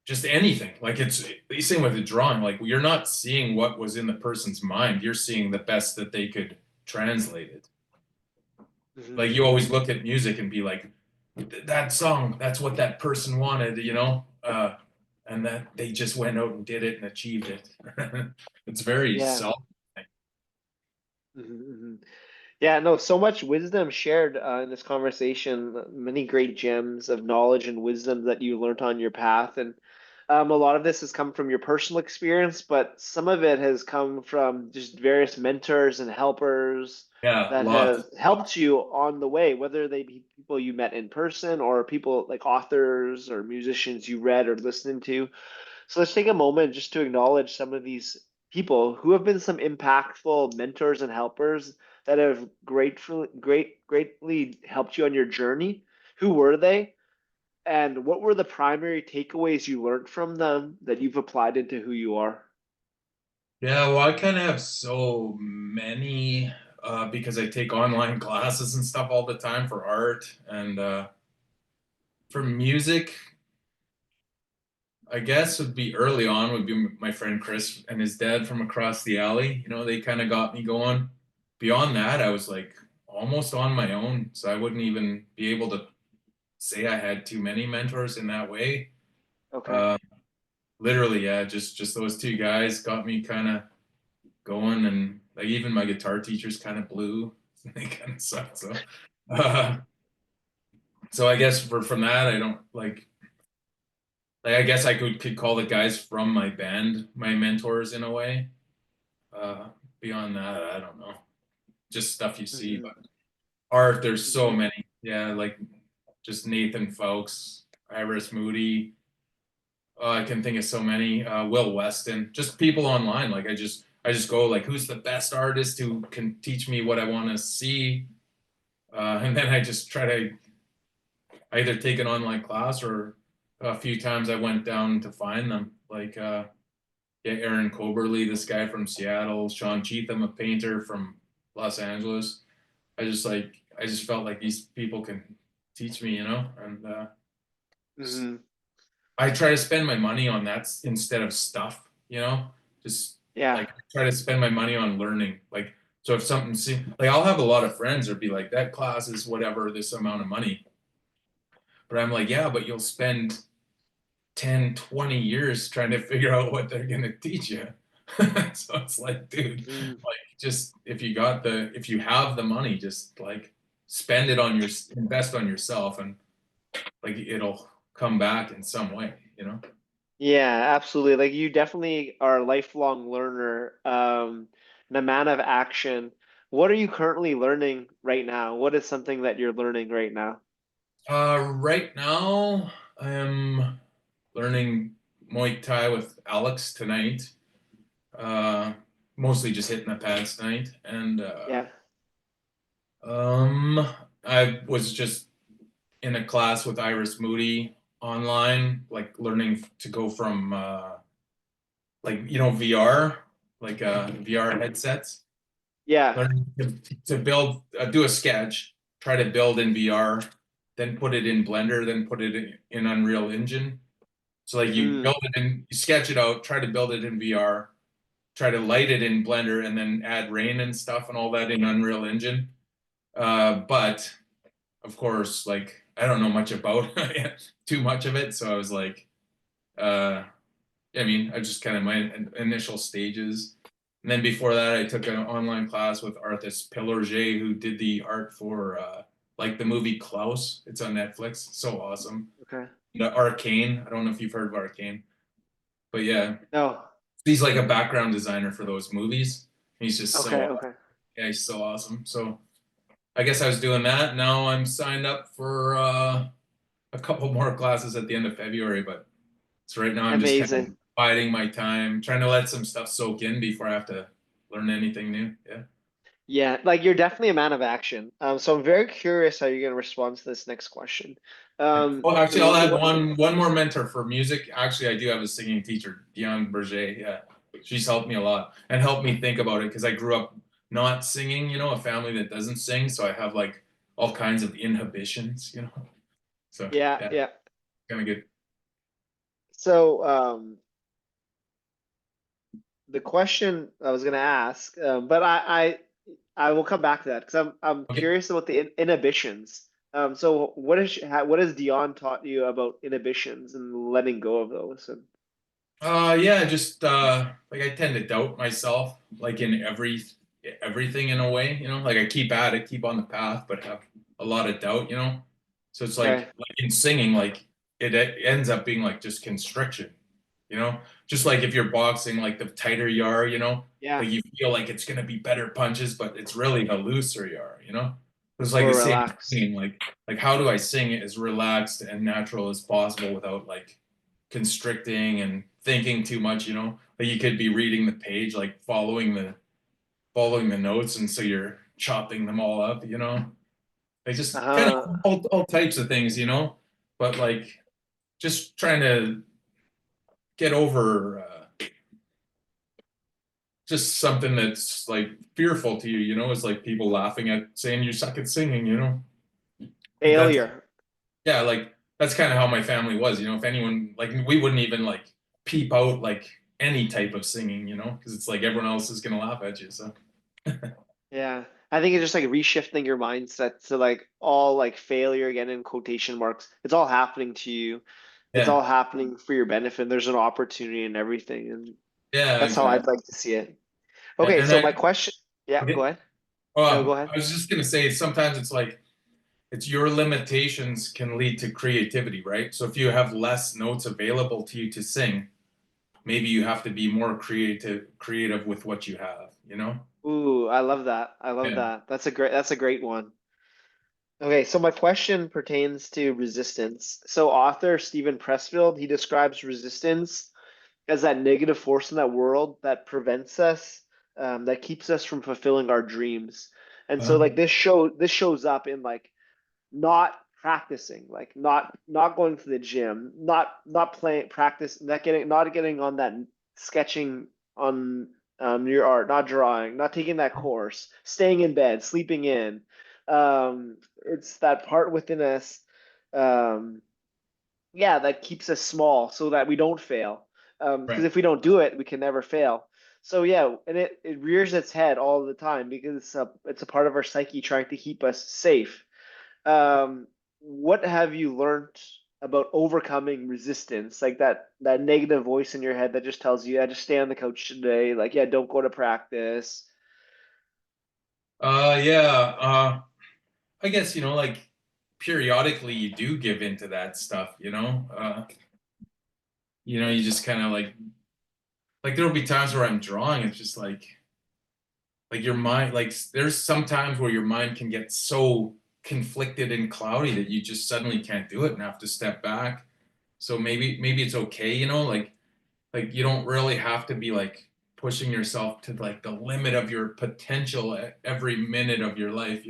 just anything. Like it's the same with the drawing. Like you're not seeing what was in the person's mind. You're seeing the best that they could translate it. hmm, Like you always look at music and be like, that song, that's what that person wanted, and that they just went out and did it and achieved it. It's very Yeah. self. Mhm. Yeah, no, so much wisdom shared in this conversation, many great gems of knowledge and wisdom that you learned on your path. And a lot of this has come from your personal experience, but some of it has come from just various mentors and helpers Yeah, that lots. have helped you on the way, whether they be people you met in person or people like authors or musicians you read or listened to. So let's take a moment just to acknowledge some of these people who have been some impactful mentors and helpers that have greatly helped you on your journey. Who were they? And what were the primary takeaways you learned from them that you've applied into who you are? Yeah, well, I kind of have so many because I take online classes and stuff all the time for art and for music. I guess would be early on would be my friend Chris and his dad from across the alley. They kind of got me going. Beyond that, I was like almost on my own, so I wouldn't even be able to say I had too many mentors in that way. Okay. Uh, Literally, yeah, just those two guys got me kind of going, and like even my guitar teachers kind of blew. They kind of sucked. Uh, so I guess from that, I don't like I guess I could call the guys from my band my mentors in a way. Uh, Beyond that, I don't know. Just stuff you see, Hmm. but art, there's so Hmm. many. Yeah, like just Nathan Folks, Iris Moody. Oh, I can think of so many. Will Weston, just people online. Like I just go like, who's the best artist who can teach me what I want to see, and then I just try to either take an online class or a few times I went down to find them. Like yeah, Aaron Coberly, this guy from Seattle, Sean Cheatham, a painter from Los Angeles. I just felt like these people can teach me, and Hmm. I try to spend my money on that instead of stuff, just Yeah. like I try to spend my money on learning. Like, so if something like I'll have a lot of friends or be like, that class is whatever this amount of money. But I'm like, yeah, but you'll spend 10, 20 years trying to figure out what they're gonna teach you. So it's like, dude, Mm. like just if you have the money, just like spend it on invest on yourself and like it'll come back in some way. Yeah, absolutely. Like you definitely are a lifelong learner, and a man of action. What are you currently learning right now? What is something that you're learning right now? Right now I'm learning Muay Thai with Alex tonight. Uh, Mostly just hitting the pads tonight, and Yeah. um, I was just in a class with Iris Moody online, like learning to go from like VR, like VR headsets, Yeah. learning to build, do a sketch, try to build in VR, then put it in Blender, then put it in Unreal Engine. So like you Mm. build it in, you sketch it out, try to build it in VR, try to light it in Blender, and then add rain and stuff and all that in Unreal Engine. But of course, like I don't know much about too much of it, so I was like, uh, I mean, I just kind of my initial stages. And then before that, I took an online class with Arthas Pillarget, who did the art for like the movie Klaus. It's on Netflix. So awesome. Okay. The Arcane. I don't know if you've heard of Arcane, but yeah, No. he's like a background designer for those movies. He's just so Okay. awesome. Okay. Yeah, he's so awesome. So I guess I was doing that. Now I'm signed up for a couple more classes at the end of February, but so right now I'm just kind of Amazing. biding my time, trying to let some stuff soak in before I have to learn anything new. Yeah. Yeah, like you're definitely a man of action. So I'm very curious how you're going to respond to this next question. Yeah. Well, actually, I'll add What? one more mentor for music. Actually, I do have a singing teacher, Dion Berger. Yeah, she's helped me a lot and helped me think about it because I grew up not singing. A family that doesn't sing, so I have like all kinds of inhibitions. So Yeah. yeah, Yeah. kind of good. So the question I was going to ask, but I will come back to that because I'm Okay. curious about the inhibitions. So what has Dion taught you about inhibitions and letting go of those? And Yeah, just like I tend to doubt myself, like in everything in a way, like I keep at it, keep on the path, but have a lot of doubt. So it's okay, like in singing, like it ends up being like just constriction, you know, just like if you're boxing, like the tighter you are, yeah, like you feel like it's gonna be better punches, but it's really the looser you are. It's like more the same relaxed. thing, like how do I sing it as relaxed and natural as possible without like constricting and thinking too much. Like you could be reading the page, like following the notes, and so you're chopping them all up. Like just kind Uh, of all types of things. But like just trying to get over just something that's like fearful to you, is like people laughing at saying you suck at singing. Like that's failure. yeah, like that's kind of how my family was. If anyone like we wouldn't even like peep out like any type of singing, because it's like everyone else is gonna laugh at you. So Yeah. I think it's just like reshifting your mindset to like all like failure again in quotation marks. It's all happening to you. It's yeah, all happening for your benefit. There's an opportunity in everything. And yeah, that's how I'd exactly. like to see it. Okay, And so I my question, yeah, go okay. ahead. No, go ahead. I was just gonna say sometimes it's like it's your limitations can lead to creativity, right? So if you have less notes available to you to sing, maybe you have to be more creative with what you have. Ooh, I love that. I love Yeah. that. That's a great one. Okay, so my question pertains to resistance. So author Stephen Pressfield, he describes resistance as that negative force in that world that prevents us, that keeps us from fulfilling our dreams. And so Uh, like this shows up in like not practicing, like not going to the gym, not playing practice, not getting on that sketching on your art, not drawing, not taking that course, staying in bed, sleeping in. It's that part within us, um, yeah, that keeps us small so that we don't fail. Because right. if we don't do it, we can never fail. So yeah, and it rears its head all the time because it's a part of our psyche trying to keep us safe. What have you learned about overcoming resistance, like that negative voice in your head that just tells you, "Yeah, just stay on the couch today." Like, yeah, don't go to practice. Yeah. I guess like periodically you do give into that stuff. You just kind of like there'll be times where I'm drawing. It's just like your mind, like there's some times where your mind can get so conflicted and cloudy that you just suddenly can't do it and have to step back. So maybe it's okay, like you don't really have to be like pushing yourself to like the limit of your potential at every minute of your life.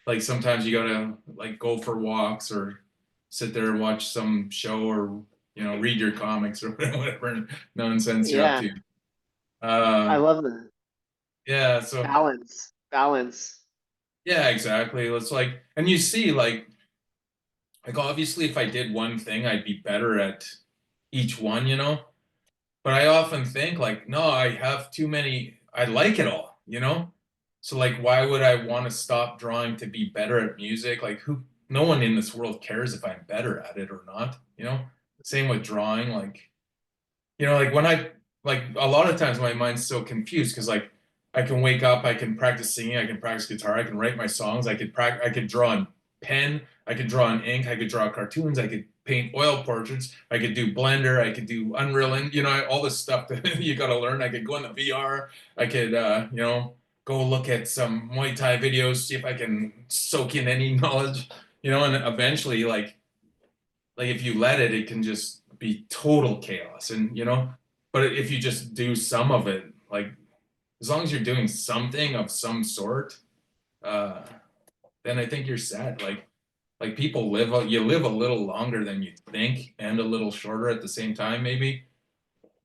Like sometimes you gotta like go for walks or sit there and watch some show or read your comics or whatever nonsense you're up Yeah, to. I uh love the yeah, so balance. Balance. yeah, exactly. It's like, and you see like obviously if I did one thing I'd be better at each one. But I often think like, no, I have too many. I like it all. So like, why would I want to stop drawing to be better at music? Like, who? No one in this world cares if I'm better at it or not. Same with drawing. Like when like a lot of times my mind's so confused because like I can wake up, I can practice singing, I can practice guitar, I can write my songs, I could draw in pen, I could draw in ink, I could draw cartoons, I could paint oil portraits, I could do Blender, I could do Unreal, and all this stuff that you got to learn. I could go in the VR, I could go look at some Muay Thai videos, see if I can soak in any knowledge, and eventually like if you let it, it can just be total chaos. But if you just do some of it, like as long as you're doing something of some sort, uh, then I think you're set. Like people you live a little longer than you think and a little shorter at the same time, maybe.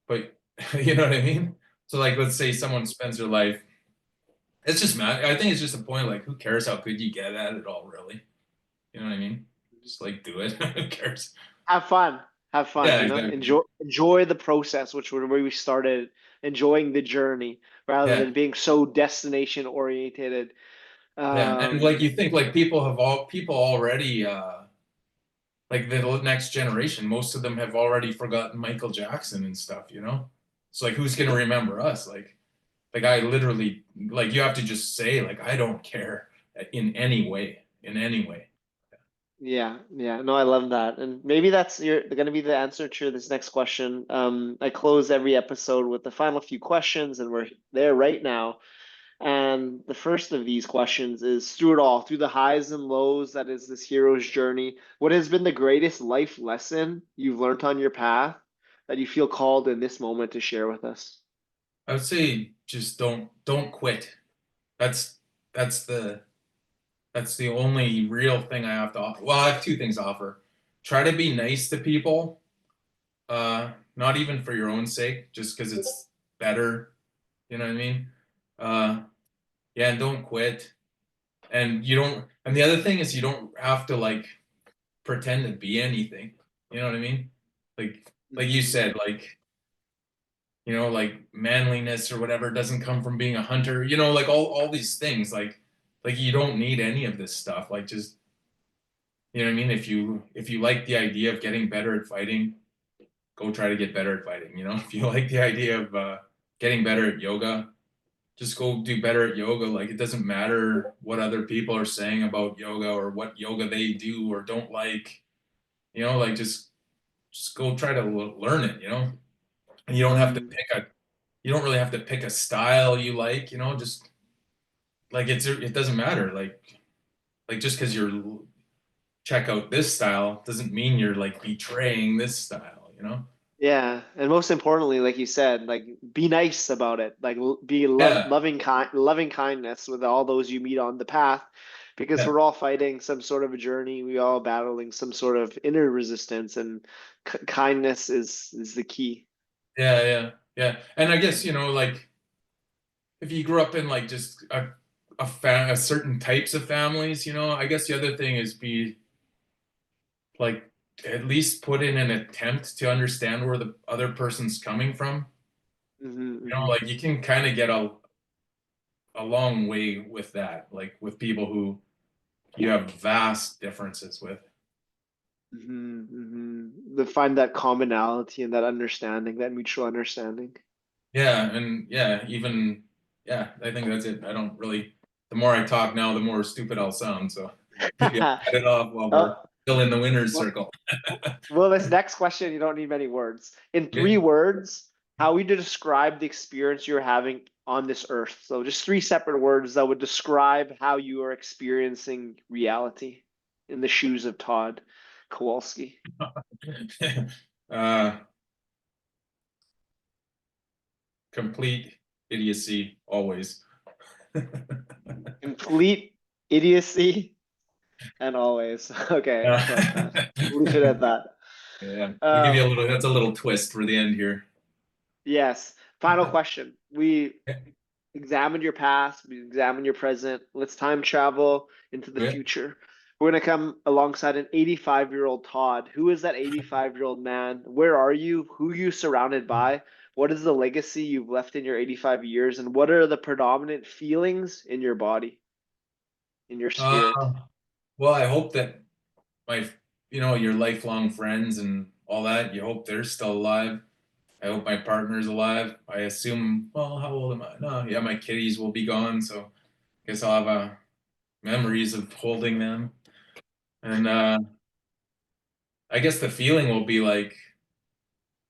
But you know what I mean? So like let's say someone spends their life. It's just mad. I think it's just a point. Like, who cares how good you get at it all, really? You know what I mean? Just like do it. Who cares? Have fun. Have fun, Yeah, you know? exactly. Enjoy the process, which was where we started, enjoying the journey rather Yeah. than being so destination orientated. Yeah, and like Um, you think like people already like the next generation, most of them have already forgotten Michael Jackson and stuff, you know? It's like who's gonna remember us? Like I literally like you have to just say like I don't care in any way, in any way. yeah, yeah. No, I love that. And maybe that's going to be the answer to this next question. I close every episode with the final few questions, and we're there right now. And the first of these questions is through it all, through the highs and lows, that is this hero's journey. What has been the greatest life lesson you've learned on your path that you feel called in this moment to share with us? I would say just don't quit. That's that's the that's the only real thing I have to offer. Well, I have two things to offer. Try to be nice to people, not even for your own sake, just because it's better. You know what I mean? Uh, yeah, and don't quit. And you don't. And the other thing is, you don't have to like pretend to be anything. You know what I mean? Like you Mhm. said, like manliness or whatever doesn't come from being a hunter. Like all these things. Like you don't need any of this stuff. Like just you know what I mean? If you like the idea of getting better at fighting, go try to get better at fighting. If you like the idea of getting better at yoga, just go do better at yoga. Like it doesn't matter what other people are saying about yoga or what yoga they do or don't like. Like just go try to learn it. And Mhm. you don't really have to pick a style you like. Just like it doesn't matter. Like just because you're check out this style doesn't mean you're like betraying this style. Yeah, and most importantly, like you said, like be nice about it. Like be Yeah, loving kindness with all those you meet on the path, because yeah, we're all fighting some sort of a journey. We all battling some sort of inner resistance, and kindness is the key. yeah. And I guess, like if you grew up in like just a certain types of families, I guess the other thing is be like at least put in an attempt to understand where the other person's coming from. Hmm, hmm, Like you can kind of get a long way with that, like with people who you have vast differences with. hmm, To find that commonality and that understanding, that mutual understanding. Yeah, and yeah, I think that's it. I don't really. The more I talk now, the more stupid I'll sound. So maybe I'll cut it off while we're Oh, still in the winner's well, circle. well, this next question, you don't need many words. In three Okay. words, how would you describe the experience you're having on this earth? So just three separate words that would describe how you are experiencing reality in the shoes of Todd Kowalski. uh, complete idiocy always. Complete idiocy and always. Okay, I like that. Leave it at that. Yeah, I'll give you a Um, little. That's a little twist for the end here. yes. Final question. We examine your past, examine your present. Let's time travel into the Okay. future. We're going to come alongside an 85-year-old Todd. Who is that 85-year-old man? Where are you? Who are you surrounded by? What is the legacy you've left in your 85 years? And what are the predominant feelings in your body, in your spirit? Uh, well, I hope that your lifelong friends and all that. You hope they're still alive. I hope my partner's alive. I assume, well, how old am I? No, yeah, my kitties will be gone, so I guess I'll have memories of holding them. And I guess the feeling will be like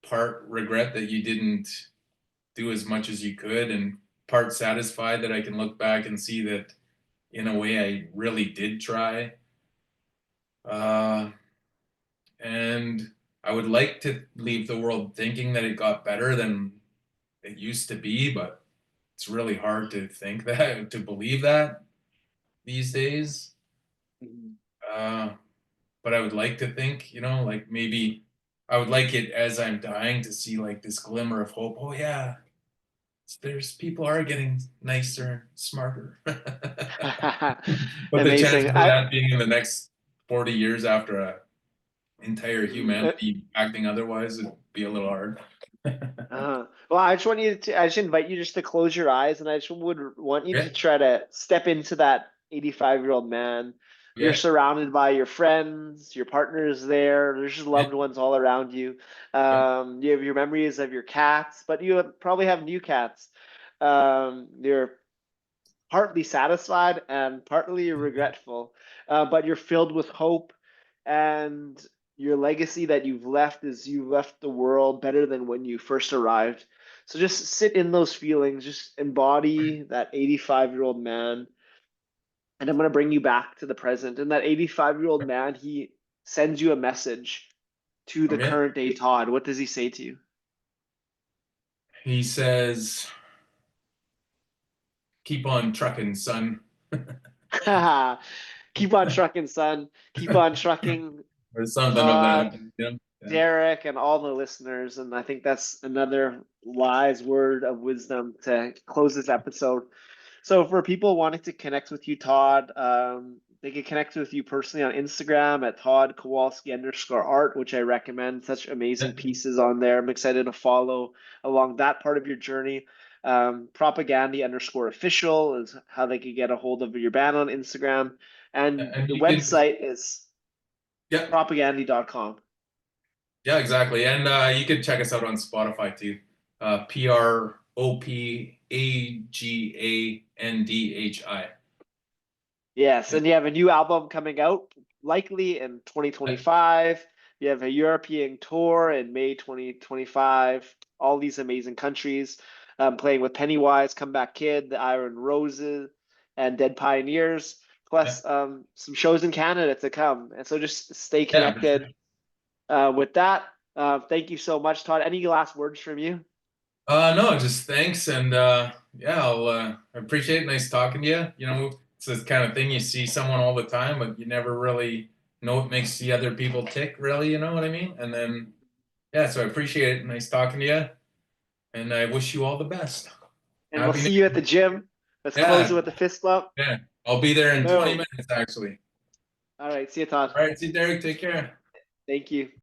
part regret that you didn't do as much as you could, and part satisfied that I can look back and see that in a way I really did try. Uh, and I would like to leave the world thinking that it got better than it used to be, but it's really hard to think that, to believe that these days. Mhm. Uh, but I would like to think, like maybe I would like it as I'm dying to see like this glimmer of hope. Oh yeah, there's people are getting nicer and smarter. But the chances Amazing. of that being in the next 40 years after a entire Uh, humanity acting otherwise would be a little hard. well, I just invite you just to close your eyes, and I just would want you to Okay. try to step into that 85-year-old man. You're Yeah. surrounded by your friends, your partner is there, there's just Yeah. loved ones all around you. Yeah. You have your memories of your cats, but probably have new cats. You're partly satisfied and partly regretful, but you're filled with hope, and your legacy that you've left is you've left the world better than when you first arrived. So just sit in those feelings, just embody that 85-year-old man, and I'm going to bring you back to the present. And that 85-year-old man, he sends you a message to the Okay. current day Todd. What does he say to you? He says, "Keep on trucking, son." Keep on trucking, son. Keep on trucking, Or something of that. Todd, Yeah. Derek, and all the listeners. And I think that's another wise word of wisdom to close this episode. So for people wanting to connect with you, Todd, they can connect with you personally on Instagram at Todd Kowalski _art, which I recommend. Such amazing Yeah. pieces on there. I'm excited to follow along that part of your journey. Propagandhi _official is how they can get a hold of your band on Instagram. And And the you could, website is yeah, propagandhi.com. yeah, exactly. And you could check us out on Spotify too. Propagandhi. Yes, Yeah. and you have a new album coming out likely in 2025. You have a European tour in May 2025. All these amazing countries, playing with Pennywise, Comeback Kid, the Iron Roses, and Dead Pioneers, Yeah. plus some shows in Canada to come. And so just stay Yeah, for connected. sure. With that, thank you so much, Todd. Any last words from you? No, just thanks, and yeah, I'll appreciate it. Nice talking to you. You know, it's this kind of thing you see someone all the time, but you never really know what makes the other people tick, really, you know what I mean? And then yeah, so I appreciate it. Nice talking to you, and I wish you all the best. And we'll Happy New see you at the Year. gym. Let's close it Yeah, with the fist bump. yeah. I'll be there in 20 Boom. minutes actually. All right, see you, Todd. All right, see you, Derek. Take care. Thank you.